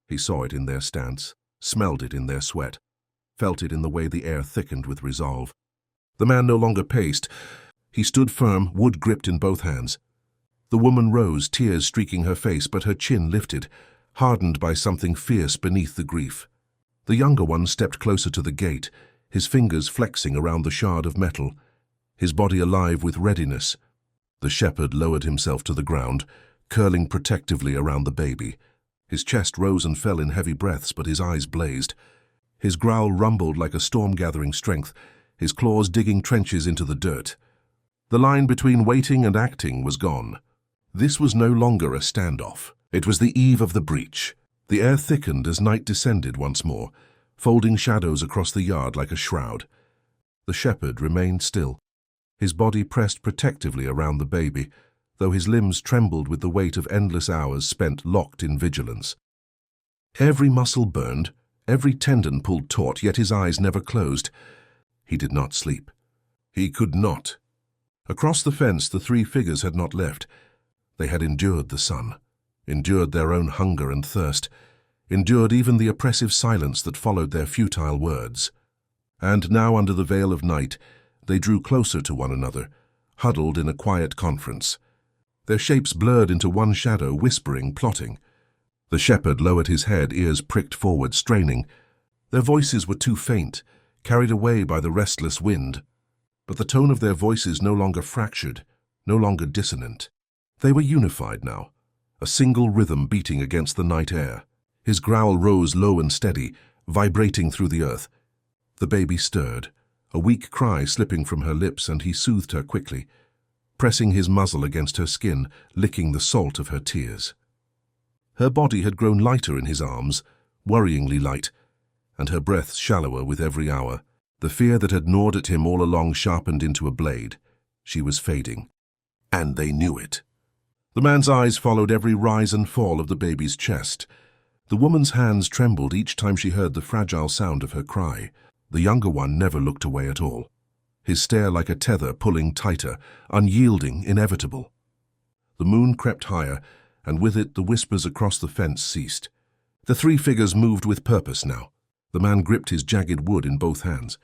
He saw it in their stance, smelled it in their sweat, felt it in the way the air thickened with resolve. The man no longer paced. He stood firm, wood gripped in both hands. The woman rose, tears streaking her face, but her chin lifted, hardened by something fierce beneath the grief. The younger one stepped closer to the gate, his fingers flexing around the shard of metal, his body alive with readiness. The shepherd lowered himself to the ground, curling protectively around the baby. His chest rose and fell in heavy breaths, but his eyes blazed. His growl rumbled like a storm gathering strength, his claws digging trenches into the dirt. The line between waiting and acting was gone. This was no longer a standoff. It was the eve of the breach. The air thickened as night descended once more, folding shadows across the yard like a shroud. The shepherd remained still, his body pressed protectively around the baby, though his limbs trembled with the weight of endless hours spent locked in vigilance. Every muscle burned, every tendon pulled taut, yet his eyes never closed. He did not sleep. He could not. Across the fence, the three figures had not left. They had endured the sun, endured their own hunger and thirst, endured even the oppressive silence that followed their futile words. And now, under the veil of night, they drew closer to one another, huddled in a quiet conference. Their shapes blurred into one shadow, whispering, plotting. The shepherd lowered his head, ears pricked forward, straining. Their voices were too faint, carried away by the restless wind. But the tone of their voices no longer fractured, no longer dissonant. They were unified now, a single rhythm beating against the night air. His growl rose low and steady, vibrating through the earth. The baby stirred, a weak cry slipping from her lips, and he soothed her quickly, pressing his muzzle against her skin, licking the salt of her tears. Her body had grown lighter in his arms, worryingly light, and her breath shallower with every hour. The fear that had gnawed at him all along sharpened into a blade. She was fading, and they knew it. The man's eyes followed every rise and fall of the baby's chest. The woman's hands trembled each time she heard the fragile sound of her cry. The younger one never looked away at all, his stare like a tether pulling tighter, unyielding, inevitable. The moon crept higher, and with it the whispers across the fence ceased. The three figures moved with purpose now. The man gripped his jagged wood in both hands.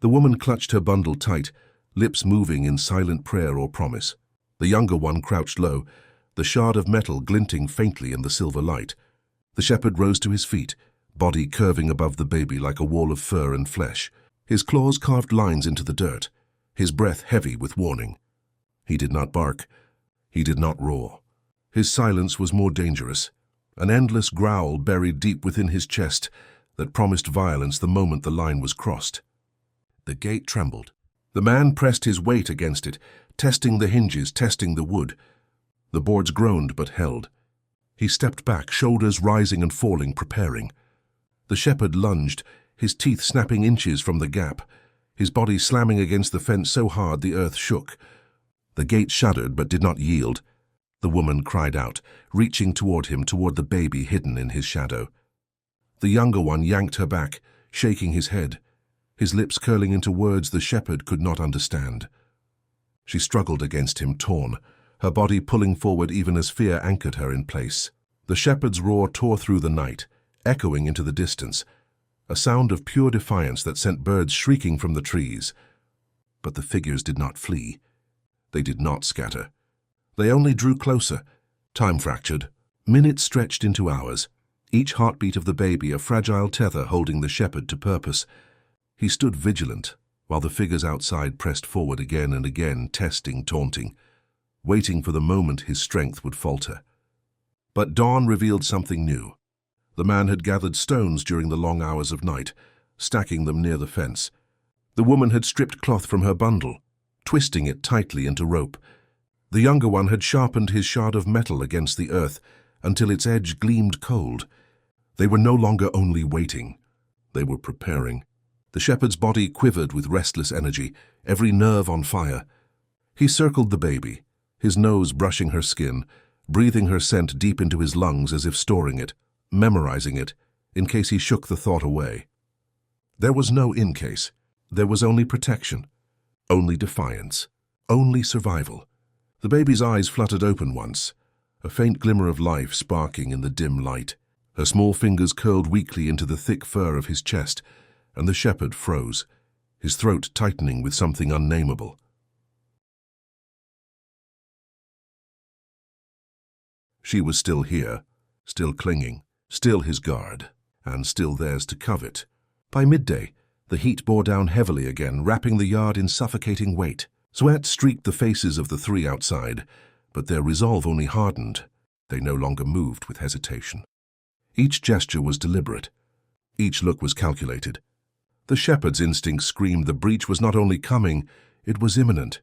The woman clutched her bundle tight, lips moving in silent prayer or promise. The younger one crouched low, the shard of metal glinting faintly in the silver light. The shepherd rose to his feet, body curving above the baby like a wall of fur and flesh. His claws carved lines into the dirt, his breath heavy with warning. He did not bark. He did not roar. His silence was more dangerous, an endless growl buried deep within his chest that promised violence the moment the line was crossed. The gate trembled. The man pressed his weight against it, testing the hinges, testing the wood. The boards groaned but held. He stepped back, shoulders rising and falling, preparing. The shepherd lunged, his teeth snapping inches from the gap, his body slamming against the fence so hard the earth shook. The gate shuddered but did not yield. The woman cried out, reaching toward him, toward the baby hidden in his shadow. The younger one yanked her back, shaking his head, his lips curling into words the shepherd could not understand. She struggled against him, torn, her body pulling forward even as fear anchored her in place. The shepherd's roar tore through the night, echoing into the distance, a sound of pure defiance that sent birds shrieking from the trees. But the figures did not flee. They did not scatter. They only drew closer. Time fractured. Minutes stretched into hours, each heartbeat of the baby a fragile tether holding the shepherd to purpose. He stood vigilant, while the figures outside pressed forward again and again, testing, taunting, waiting for the moment his strength would falter. But dawn revealed something new. The man had gathered stones during the long hours of night, stacking them near the fence. The woman had stripped cloth from her bundle, twisting it tightly into rope. The younger one had sharpened his shard of metal against the earth until its edge gleamed cold. They were no longer only waiting. They were preparing. The shepherd's body quivered with restless energy, every nerve on fire. He circled the baby, his nose brushing her skin, breathing her scent deep into his lungs as if storing it, memorizing it, in case he shook the thought away. There was no in case. There was only protection, only defiance, only survival. The baby's eyes fluttered open once, a faint glimmer of life sparking in the dim light. Her small fingers curled weakly into the thick fur of his chest, and the shepherd froze, his throat tightening with something unnameable. She was still here, still clinging, still his guard, and still theirs to covet. By midday, the heat bore down heavily again, wrapping the yard in suffocating weight. Sweat streaked the faces of the three outside, but their resolve only hardened. They no longer moved with hesitation. Each gesture was deliberate. Each look was calculated. The shepherd's instinct screamed the breach was not only coming, it was imminent.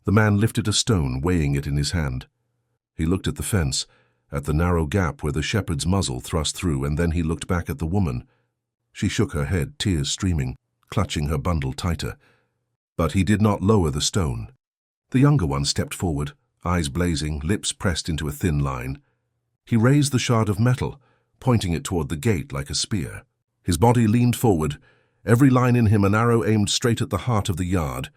The man lifted a stone, weighing it in his hand. He looked at the fence, at the narrow gap where the shepherd's muzzle thrust through, and then he looked back at the woman. She shook her head, tears streaming, clutching her bundle tighter. But he did not lower the stone. The younger one stepped forward, eyes blazing, lips pressed into a thin line. He raised the shard of metal, pointing it toward the gate like a spear. His body leaned forward, every line in him an arrow aimed straight at the heart of the yard.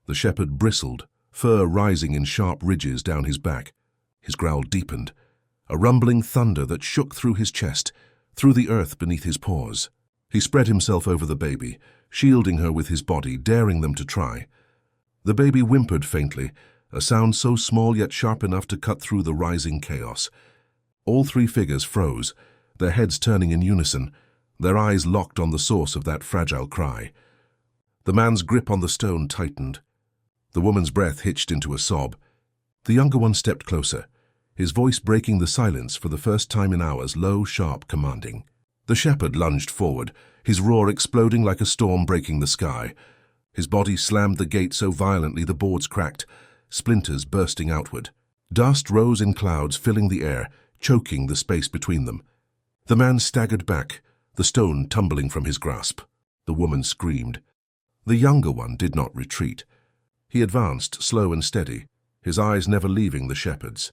The shepherd bristled, fur rising in sharp ridges down his back. His growl deepened, a rumbling thunder that shook through his chest, through the earth beneath his paws. He spread himself over the baby, shielding her with his body, daring them to try. The baby whimpered faintly, a sound so small yet sharp enough to cut through the rising chaos. All three figures froze, their heads turning in unison, their eyes locked on the source of that fragile cry. The man's grip on the stone tightened. The woman's breath hitched into a sob. The younger one stepped closer, his voice breaking the silence for the first time in hours, low, sharp, commanding. The shepherd lunged forward, his roar exploding like a storm breaking the sky. His body slammed the gate so violently the boards cracked, splinters bursting outward. Dust rose in clouds, filling the air, choking the space between them. The man staggered back, the stone tumbling from his grasp. The woman screamed. The younger one did not retreat. He advanced, slow and steady, his eyes never leaving the shepherd's.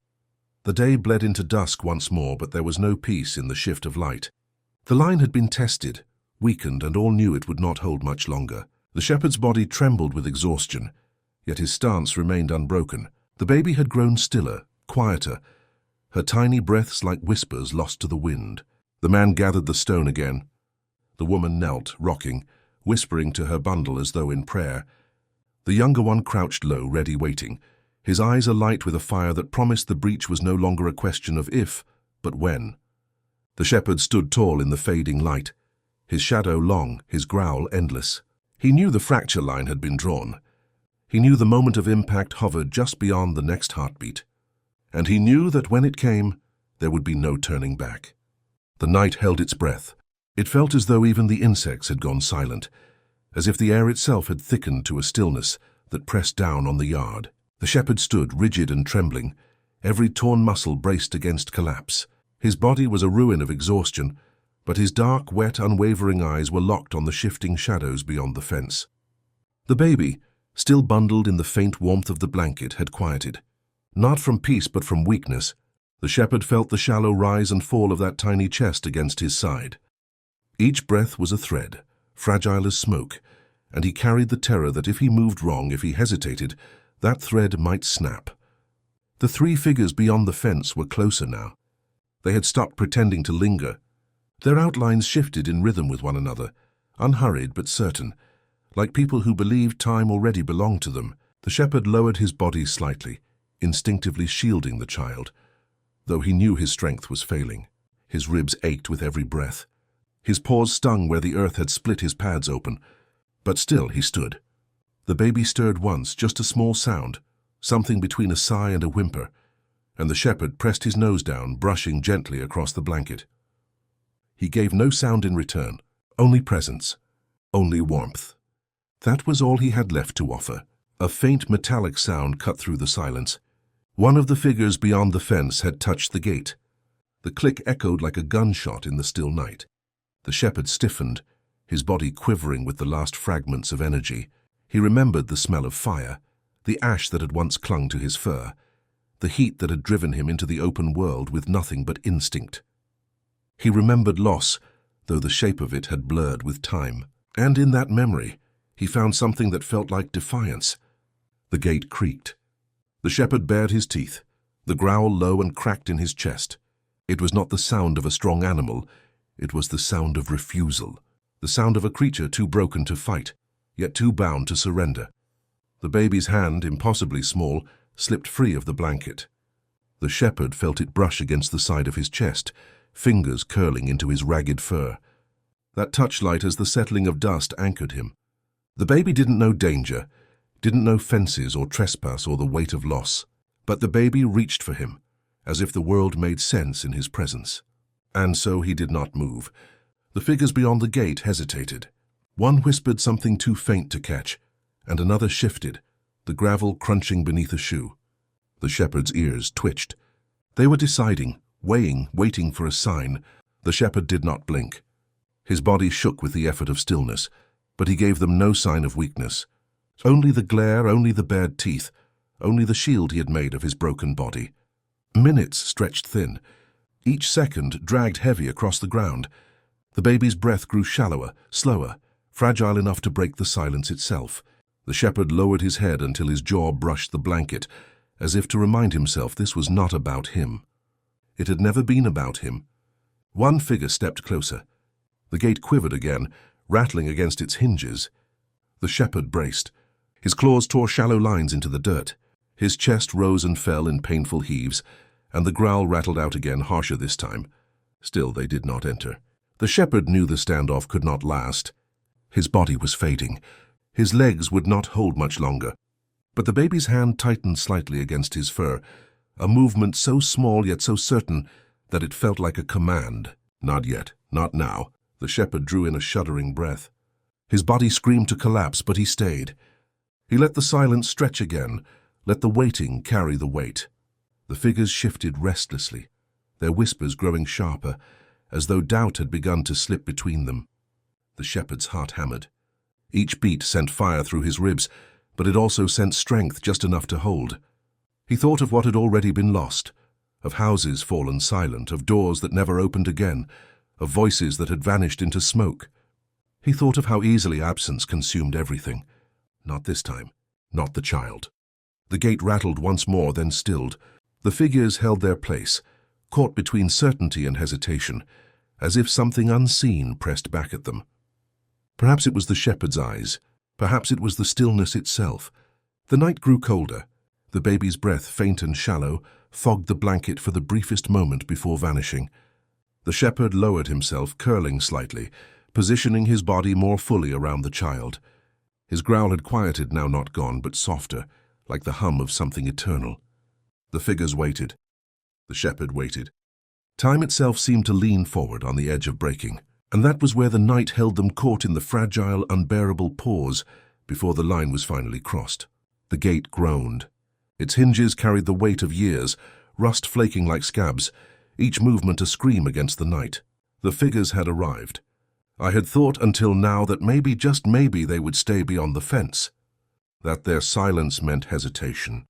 The day bled into dusk once more, but there was no peace in the shift of light. The line had been tested, weakened, and all knew it would not hold much longer. The shepherd's body trembled with exhaustion, yet his stance remained unbroken. The baby had grown stiller, quieter, her tiny breaths like whispers lost to the wind. The man gathered the stone again. The woman knelt, rocking, whispering to her bundle as though in prayer. The younger one crouched low, ready, waiting, his eyes alight with a fire that promised the breach was no longer a question of if, but when. The shepherd stood tall in the fading light, his shadow long, his growl endless. He knew the fracture line had been drawn. He knew the moment of impact hovered just beyond the next heartbeat. And he knew that when it came, there would be no turning back. The night held its breath. It felt as though even the insects had gone silent, as if the air itself had thickened to a stillness that pressed down on the yard. The shepherd stood, rigid and trembling, every torn muscle braced against collapse. His body was a ruin of exhaustion, but his dark, wet, unwavering eyes were locked on the shifting shadows beyond the fence. The baby, still bundled in the faint warmth of the blanket, had quieted. Not from peace, but from weakness. The shepherd felt the shallow rise and fall of that tiny chest against his side. Each breath was a thread, fragile as smoke, and he carried the terror that if he moved wrong, if he hesitated, that thread might snap. The three figures beyond the fence were closer now. They had stopped pretending to linger. Their outlines shifted in rhythm with one another, unhurried but certain, like people who believed time already belonged to them. The shepherd lowered his body slightly, instinctively shielding the child, though he knew his strength was failing. His ribs ached with every breath. His paws stung where the earth had split his pads open, but still he stood. The baby stirred once, just a small sound, something between a sigh and a whimper, and the shepherd pressed his nose down, brushing gently across the blanket. He gave no sound in return, only presence, only warmth. That was all he had left to offer. A faint metallic sound cut through the silence. One of the figures beyond the fence had touched the gate. The click echoed like a gunshot in the still night. The shepherd stiffened, his body quivering with the last fragments of energy. He remembered the smell of fire, the ash that had once clung to his fur, the heat that had driven him into the open world with nothing but instinct. He remembered loss, though the shape of it had blurred with time. And in that memory, he found something that felt like defiance. The gate creaked. The shepherd bared his teeth, the growl low and cracked in his chest. It was not the sound of a strong animal, it was the sound of refusal, the sound of a creature too broken to fight, yet too bound to surrender. The baby's hand, impossibly small, slipped free of the blanket. The shepherd felt it brush against the side of his chest, fingers curling into his ragged fur. That touch light as the settling of dust anchored him. The baby didn't know danger, didn't know fences or trespass or the weight of loss, but the baby reached for him, as if the world made sense in his presence. And so he did not move. The figures beyond the gate hesitated. One whispered something too faint to catch, and another shifted, the gravel crunching beneath a shoe. The shepherd's ears twitched. They were deciding, weighing, waiting for a sign. The shepherd did not blink. His body shook with the effort of stillness, but he gave them no sign of weakness. Only the glare, only the bared teeth, only the shield he had made of his broken body. Minutes stretched thin. Each second dragged heavy across the ground. The baby's breath grew shallower, slower, fragile enough to break the silence itself. The shepherd lowered his head until his jaw brushed the blanket, as if to remind himself this was not about him. It had never been about him. One figure stepped closer. The gate quivered again, rattling against its hinges. The shepherd braced. His claws tore shallow lines into the dirt. His chest rose and fell in painful heaves, and the growl rattled out again, harsher this time. Still they did not enter. The shepherd knew the standoff could not last. His body was fading. His legs would not hold much longer. But the baby's hand tightened slightly against his fur, a movement so small yet so certain that it felt like a command. Not yet, not now. The shepherd drew in a shuddering breath. His body screamed to collapse, but he stayed. He let the silence stretch again, let the waiting carry the weight. The figures shifted restlessly, their whispers growing sharper, as though doubt had begun to slip between them. The shepherd's heart hammered. Each beat sent fire through his ribs, but it also sent strength just enough to hold. He thought of what had already been lost, of houses fallen silent, of doors that never opened again, of voices that had vanished into smoke. He thought of how easily absence consumed everything. Not this time, not the child. The gate rattled once more, then stilled. The figures held their place, caught between certainty and hesitation, as if something unseen pressed back at them. Perhaps it was the shepherd's eyes. Perhaps it was the stillness itself. The night grew colder. The baby's breath, faint and shallow, fogged the blanket for the briefest moment before vanishing. The shepherd lowered himself, curling slightly, positioning his body more fully around the child. His growl had quieted, now not gone, but softer, like the hum of something eternal. The figures waited. The shepherd waited. Time itself seemed to lean forward on the edge of breaking, and that was where the night held them caught in the fragile, unbearable pause before the line was finally crossed. The gate groaned. Its hinges carried the weight of years, rust flaking like scabs. each movement a scream against the night. The figures had arrived. I had thought until now that maybe, just maybe, they would stay beyond the fence, that their silence meant hesitation,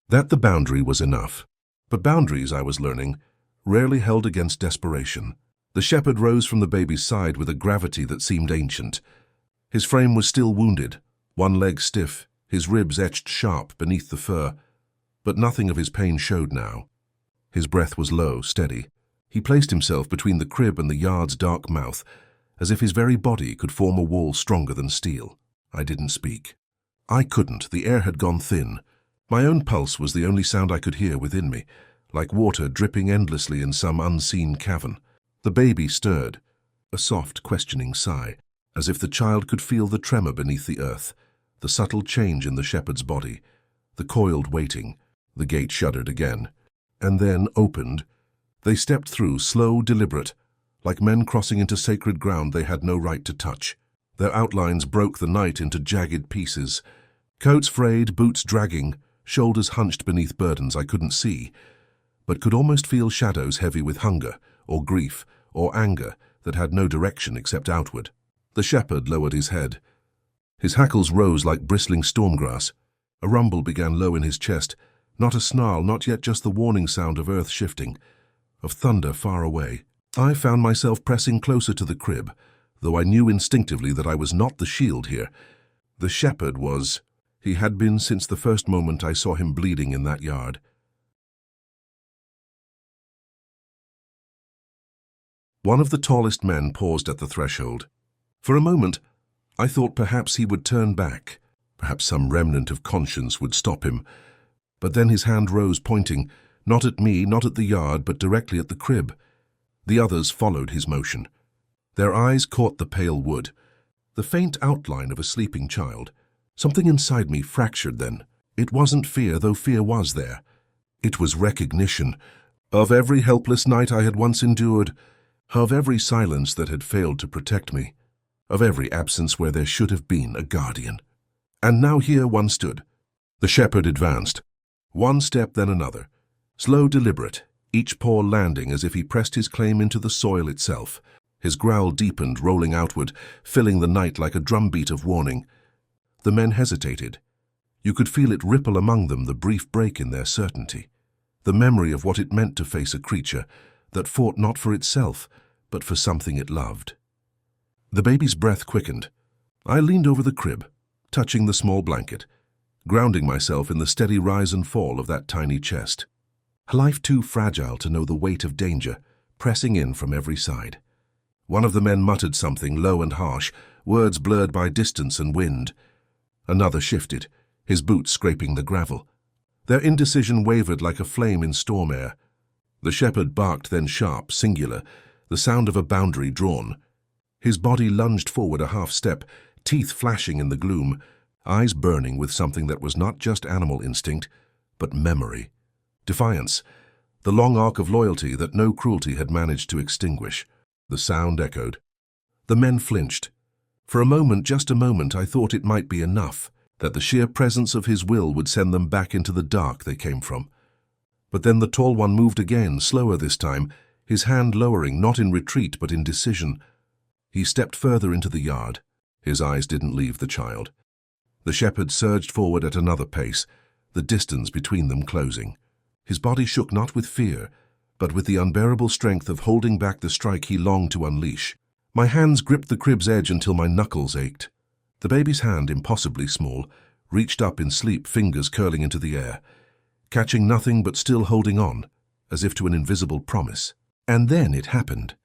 that the boundary was enough. But boundaries, I was learning, rarely held against desperation. The shepherd rose from the baby's side with a gravity that seemed ancient. His frame was still wounded, one leg stiff, his ribs etched sharp beneath the fur, but nothing of his pain showed now. His breath was low, steady. He placed himself between the crib and the yard's dark mouth, as if his very body could form a wall stronger than steel. I didn't speak. I couldn't. The air had gone thin. My own pulse was the only sound I could hear within me, like water dripping endlessly in some unseen cavern. The baby stirred, a soft, questioning sigh, as if the child could feel the tremor beneath the earth, the subtle change in the shepherd's body, the coiled waiting. The gate shuddered again, and then opened. They stepped through, slow, deliberate, like men crossing into sacred ground they had no right to touch. Their outlines broke the night into jagged pieces. Coats frayed, boots dragging, shoulders hunched beneath burdens I couldn't see, but could almost feel shadows heavy with hunger, or grief, or anger that had no direction except outward. The shepherd lowered his head. His hackles rose like bristling storm grass. A rumble began low in his chest, not a snarl, not yet just the warning sound of earth shifting, of thunder far away. I found myself pressing closer to the crib, though I knew instinctively that I was not the shield here. The shepherd was. He had been since the first moment I saw him bleeding in that yard. One of the tallest men paused at the threshold. For a moment, I thought perhaps he would turn back. Perhaps some remnant of conscience would stop him. But then his hand rose, pointing, not at me, not at the yard, but directly at the crib. The others followed his motion. Their eyes caught the pale wood, the faint outline of a sleeping child. Something inside me fractured then. It wasn't fear, though fear was there. It was recognition of every helpless night I had once endured, of every silence that had failed to protect me, of every absence where there should have been a guardian. And now here one stood. The shepherd advanced. One step, then another. Slow, deliberate, each paw landing as if he pressed his claim into the soil itself. His growl deepened, rolling outward, filling the night like a drumbeat of warning. The men hesitated. You could feel it ripple among them, the brief break in their certainty. The memory of what it meant to face a creature that fought not for itself, but for something it loved. The baby's breath quickened. I leaned over the crib, touching the small blanket, grounding myself in the steady rise and fall of that tiny chest. A life too fragile to know the weight of danger, pressing in from every side. One of the men muttered something low and harsh, words blurred by distance and wind. Another shifted, his boots scraping the gravel. Their indecision wavered like a flame in storm air. The shepherd barked, then sharp, singular, the sound of a boundary drawn. His body lunged forward a half step, teeth flashing in the gloom, eyes burning with something that was not just animal instinct, but memory. Defiance, the long arc of loyalty that no cruelty had managed to extinguish. The sound echoed. The men flinched. For a moment, just a moment, I thought it might be enough, that the sheer presence of his will would send them back into the dark they came from. But then the tall one moved again, slower this time, his hand lowering, not in retreat but in decision. He stepped further into the yard. His eyes didn't leave the child. The shepherd surged forward at another pace, the distance between them closing. His body shook not with fear, but with the unbearable strength of holding back the strike he longed to unleash. My hands gripped the crib's edge until my knuckles ached. The baby's hand, impossibly small, reached up in sleep, fingers curling into the air, catching nothing but still holding on, as if to an invisible promise. And then it happened.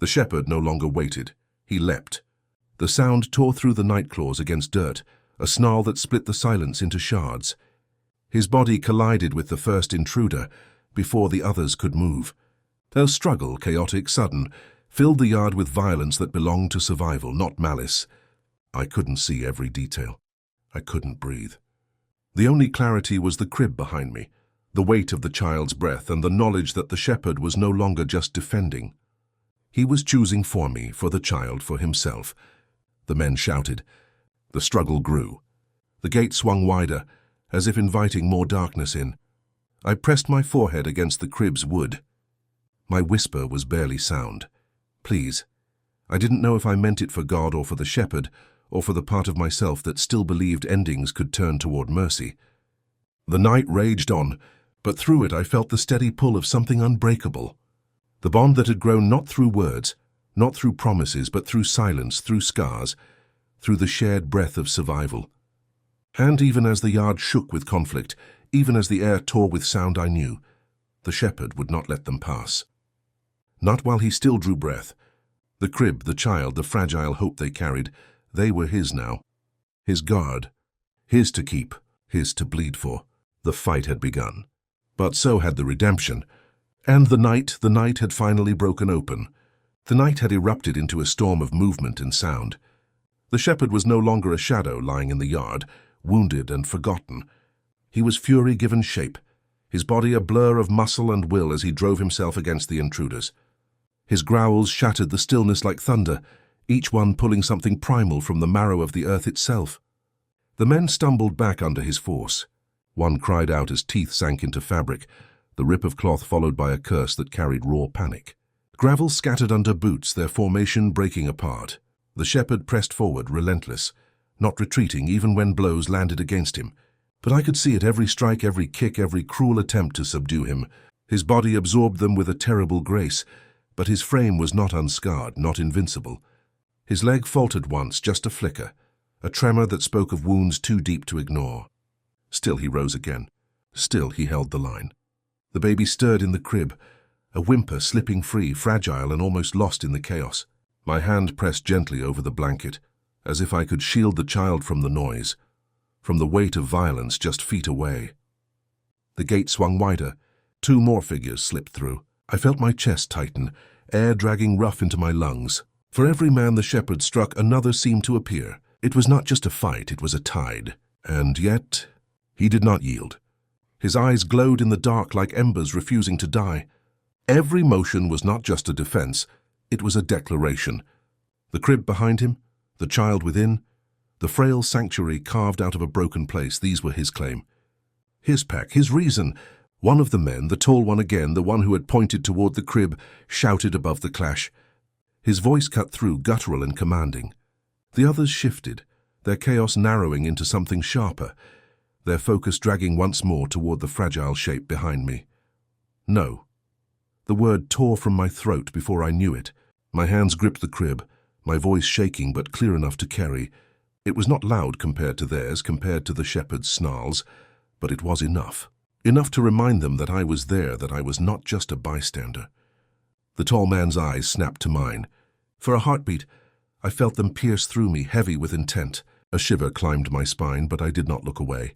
The shepherd no longer waited. He leapt. The sound tore through the night claws against dirt, a snarl that split the silence into shards. His body collided with the first intruder before the others could move. Their struggle, chaotic, sudden, filled the yard with violence that belonged to survival, not malice. I couldn't see every detail. I couldn't breathe. The only clarity was the crib behind me, the weight of the child's breath, and the knowledge that the shepherd was no longer just defending. He was choosing for me, for the child, for himself. The men shouted. The struggle grew. The gate swung wider, as if inviting more darkness in. I pressed my forehead against the crib's wood. My whisper was barely sound. Please. I didn't know if I meant it for God or for the shepherd, or for the part of myself that still believed endings could turn toward mercy. The night raged on, but through it I felt the steady pull of something unbreakable. The bond that had grown not through words, not through promises, but through silence, through scars, through the shared breath of survival. And even as the yard shook with conflict, even as the air tore with sound, I knew the shepherd would not let them pass. Not while he still drew breath. The crib, the child, the fragile hope they carried, they were his now. His guard. His to keep, his to bleed for. The fight had begun. But so had the redemption. And the night had finally broken open. The night had erupted into a storm of movement and sound. The shepherd was no longer a shadow lying in the yard, wounded and forgotten. He was fury given shape, his body a blur of muscle and will as he drove himself against the intruders. His growls shattered the stillness like thunder, each one pulling something primal from the marrow of the earth itself. The men stumbled back under his force. One cried out as teeth sank into fabric, the rip of cloth followed by a curse that carried raw panic. Gravel scattered under boots, their formation breaking apart. The shepherd pressed forward, relentless, not retreating even when blows landed against him. But I could see it, every strike, every kick, every cruel attempt to subdue him. His body absorbed them with a terrible grace, but his frame was not unscarred, not invincible. His leg faltered once, just a flicker, a tremor that spoke of wounds too deep to ignore. Still he rose again. Still he held the line. The baby stirred in the crib, a whimper slipping free, fragile and almost lost in the chaos. My hand pressed gently over the blanket, as if I could shield the child from the noise, from the weight of violence just feet away. The gate swung wider. 2 more figures slipped through. I felt my chest tighten, air dragging rough into my lungs. For every man the shepherd struck, another seemed to appear. It was not just a fight, it was a tide. And yet, he did not yield. His eyes glowed in the dark like embers refusing to die. Every motion was not just a defense, it was a declaration. The crib behind him, the child within, the frail sanctuary carved out of a broken place, these were his claim. His pack, his reason. One of the men, the tall one again, the one who had pointed toward the crib, shouted above the clash. His voice cut through, guttural and commanding. The others shifted, their chaos narrowing into something sharper, their focus dragging once more toward the fragile shape behind me. No. The word tore from my throat before I knew it. My hands gripped the crib, my voice shaking but clear enough to carry. It was not loud compared to theirs, compared to the shepherd's snarls, but it was enough. Enough to remind them that I was there, that I was not just a bystander. The tall man's eyes snapped to mine. For a heartbeat, I felt them pierce through me, heavy with intent. A shiver climbed my spine, but I did not look away.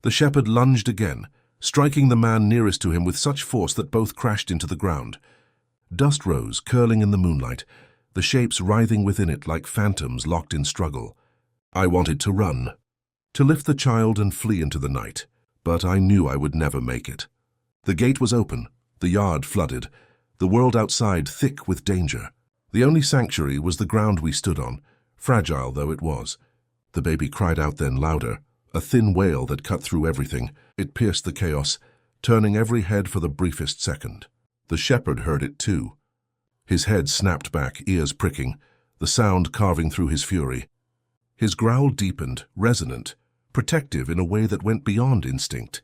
The shepherd lunged again, striking the man nearest to him with such force that both crashed into the ground. Dust rose, curling in the moonlight, the shapes writhing within it like phantoms locked in struggle. I wanted to run, to lift the child and flee into the night, but I knew I would never make it. The gate was open, the yard flooded, the world outside thick with danger. The only sanctuary was the ground we stood on, fragile though it was. The baby cried out then louder, a thin wail that cut through everything. It pierced the chaos, turning every head for the briefest second. The shepherd heard it too. His head snapped back, ears pricking, the sound carving through his fury. His growl deepened, resonant, protective in a way that went beyond instinct.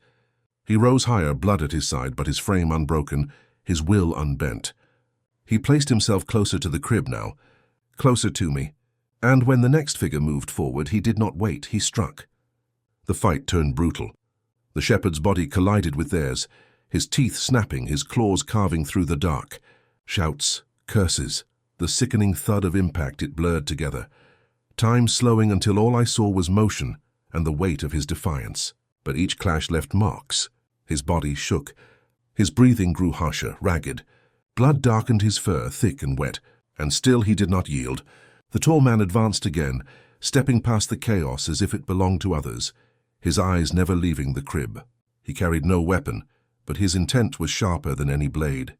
He rose higher, blood at his side, but his frame unbroken, his will unbent. He placed himself closer to the crib now, closer to me, and when the next figure moved forward, he did not wait, he struck. The fight turned brutal. The shepherd's body collided with theirs, his teeth snapping, his claws carving through the dark. Shouts, curses, the sickening thud of impact it blurred together. Time slowing until all I saw was motion and the weight of his defiance. But each clash left marks. His body shook. His breathing grew harsher, ragged. Blood darkened his fur, thick and wet, and still he did not yield. The tall man advanced again, stepping past the chaos as if it belonged to others, his eyes never leaving the crib. He carried no weapon, but his intent was sharper than any blade.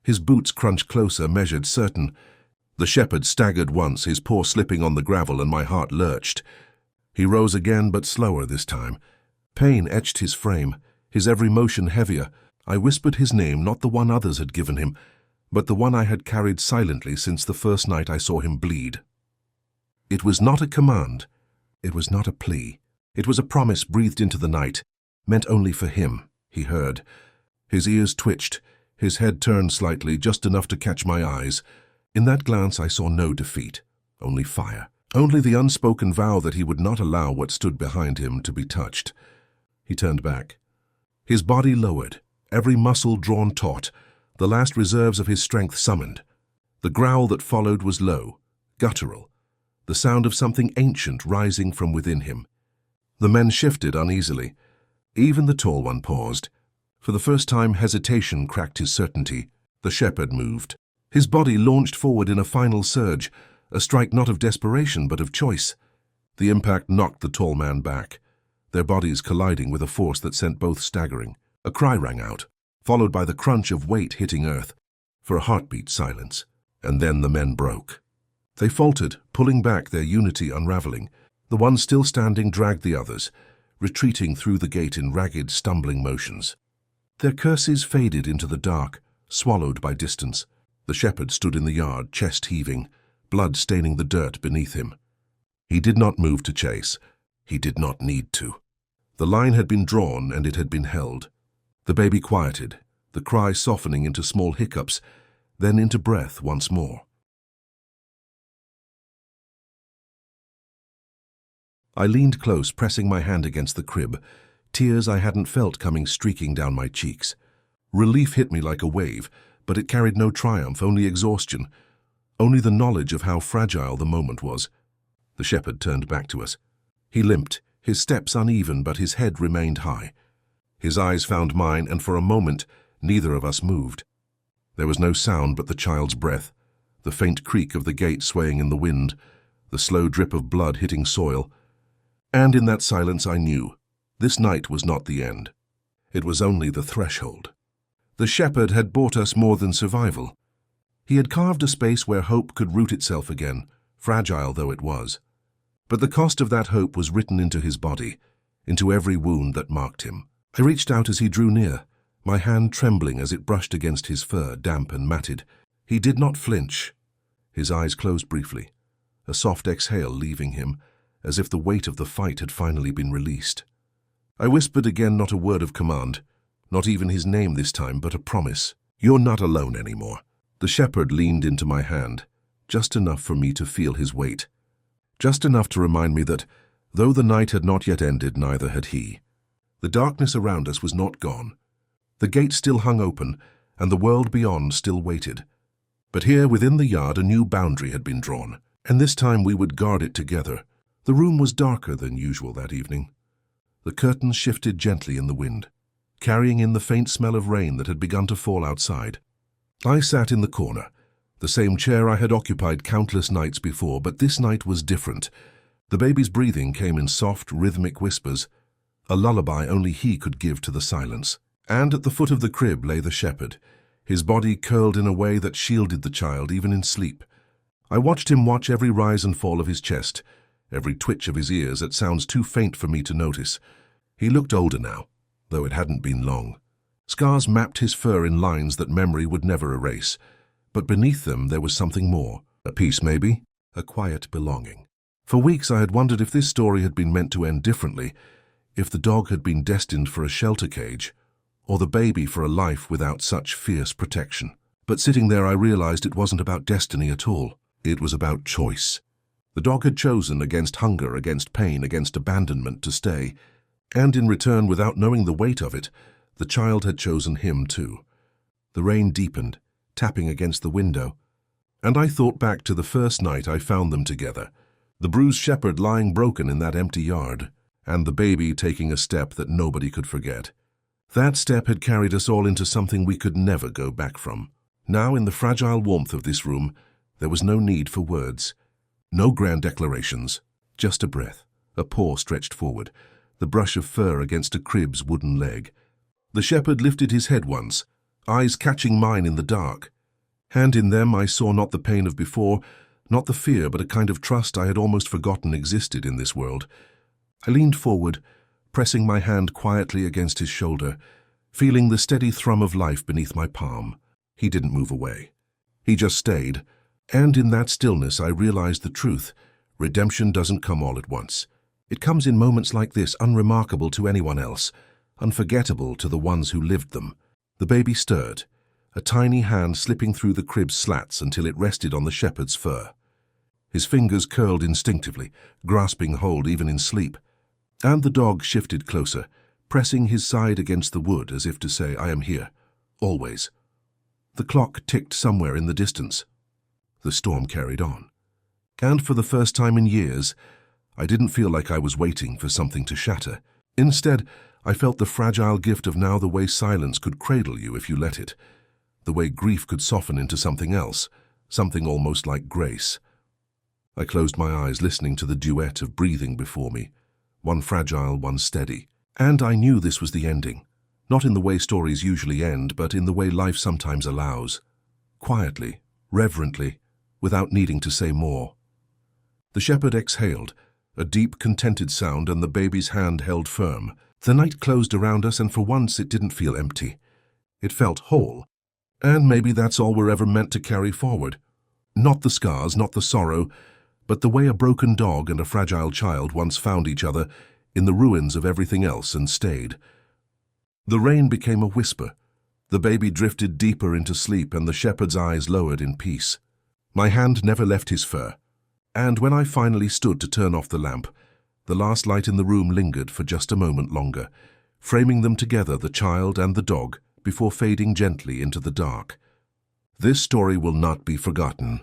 His boots crunched closer, measured, certain. The shepherd staggered once, his paw slipping on the gravel, and my heart lurched. He rose again, but slower this time. Pain etched his frame, his every motion heavier. I whispered his name, not the one others had given him. but the one I had carried silently since the first night I saw him bleed. It was not a command. It was not a plea. It was a promise breathed into the night, meant only for him. He heard. His ears twitched, his head turned slightly, just enough to catch my eyes. In that glance I saw no defeat, only fire. Only the unspoken vow that he would not allow what stood behind him to be touched. He turned back. His body lowered, every muscle drawn taut, the last reserves of his strength summoned. The growl that followed was low, guttural, the sound of something ancient rising from within him. The men shifted uneasily. Even the tall one paused. For the first time, hesitation cracked his certainty. The shepherd moved. His body launched forward in a final surge, a strike not of desperation but of choice. The impact knocked the tall man back, their bodies colliding with a force that sent both staggering. A cry rang out, followed by the crunch of weight hitting earth, for a heartbeat silence. And then the men broke. They faltered, pulling back, their unity unraveling. The one still standing dragged the others, retreating through the gate in ragged, stumbling motions. Their curses faded into the dark, swallowed by distance. The shepherd stood in the yard, chest heaving, blood staining the dirt beneath him. He did not move to chase. He did not need to. The line had been drawn and it had been held. The baby quieted, the cry softening into small hiccups, then into breath once more. I leaned close, pressing my hand against the crib, tears I hadn't felt coming streaking down my cheeks. Relief hit me like a wave, but it carried no triumph, only exhaustion, only the knowledge of how fragile the moment was. The shepherd turned back to us. He limped, his steps uneven, but his head remained high. His eyes found mine, and for a moment, neither of us moved. There was no sound but the child's breath, the faint creak of the gate swaying in the wind, the slow drip of blood hitting soil. And in that silence I knew, this night was not the end. It was only the threshold. The shepherd had bought us more than survival. He had carved a space where hope could root itself again, fragile though it was. But the cost of that hope was written into his body, into every wound that marked him. I reached out as he drew near, my hand trembling as it brushed against his fur, damp and matted. He did not flinch. His eyes closed briefly, a soft exhale leaving him, as if the weight of the fight had finally been released. I whispered again, not a word of command, not even his name this time, but a promise. "You're not alone anymore." The shepherd leaned into my hand, just enough for me to feel his weight, just enough to remind me that, though the night had not yet ended, neither had he. The darkness around us was not gone. The gate still hung open, and the world beyond still waited. But here, within the yard, a new boundary had been drawn, and this time we would guard it together. The room was darker than usual that evening. The curtains shifted gently in the wind, carrying in the faint smell of rain that had begun to fall outside. I sat in the corner, the same chair I had occupied countless nights before, but this night was different. The baby's breathing came in soft, rhythmic whispers, a lullaby only he could give to the silence. And at the foot of the crib lay the shepherd, his body curled in a way that shielded the child even in sleep. I watched him watch every rise and fall of his chest, every twitch of his ears at sounds too faint for me to notice. He looked older now, though it hadn't been long. Scars mapped his fur in lines that memory would never erase, but beneath them there was something more, a peace maybe, a quiet belonging. For weeks I had wondered if this story had been meant to end differently, if the dog had been destined for a shelter cage, or the baby for a life without such fierce protection. But sitting there I realized it wasn't about destiny at all. It was about choice. The dog had chosen against hunger, against pain, against abandonment to stay, and in return, without knowing the weight of it, the child had chosen him too. The rain deepened, tapping against the window, and I thought back to the first night I found them together, the bruised shepherd lying broken in that empty yard, and the baby taking a step that nobody could forget. That step had carried us all into something we could never go back from. Now, in the fragile warmth of this room, there was no need for words, no grand declarations, just a breath, a paw stretched forward, the brush of fur against a crib's wooden leg. The shepherd lifted his head once, eyes catching mine in the dark. And in them I saw not the pain of before, not the fear, but a kind of trust I had almost forgotten existed in this world. I leaned forward, pressing my hand quietly against his shoulder, feeling the steady thrum of life beneath my palm. He didn't move away. He just stayed, and in that stillness I realized the truth. Redemption doesn't come all at once. It comes in moments like this, unremarkable to anyone else, unforgettable to the ones who lived them. The baby stirred, a tiny hand slipping through the crib's slats until it rested on the shepherd's fur. His fingers curled instinctively, grasping hold even in sleep. And the dog shifted closer, pressing his side against the wood as if to say, "I am here, always." The clock ticked somewhere in the distance. The storm carried on. And for the first time in years, I didn't feel like I was waiting for something to shatter. Instead, I felt the fragile gift of now, the way silence could cradle you if you let it, the way grief could soften into something else, something almost like grace. I closed my eyes, listening to the duet of breathing before me, one fragile, one steady. And I knew this was the ending, not in the way stories usually end, but in the way life sometimes allows. Quietly, reverently, without needing to say more. The shepherd exhaled, a deep, contented sound, and the baby's hand held firm. The night closed around us, and for once it didn't feel empty. It felt whole. And maybe that's all we're ever meant to carry forward. Not the scars, not the sorrow, but the way a broken dog and a fragile child once found each other in the ruins of everything else and stayed. The rain became a whisper. The baby drifted deeper into sleep, and the shepherd's eyes lowered in peace. My hand never left his fur, and when I finally stood to turn off the lamp, the last light in the room lingered for just a moment longer, framing them together, the child and the dog, before fading gently into the dark. This story will not be forgotten.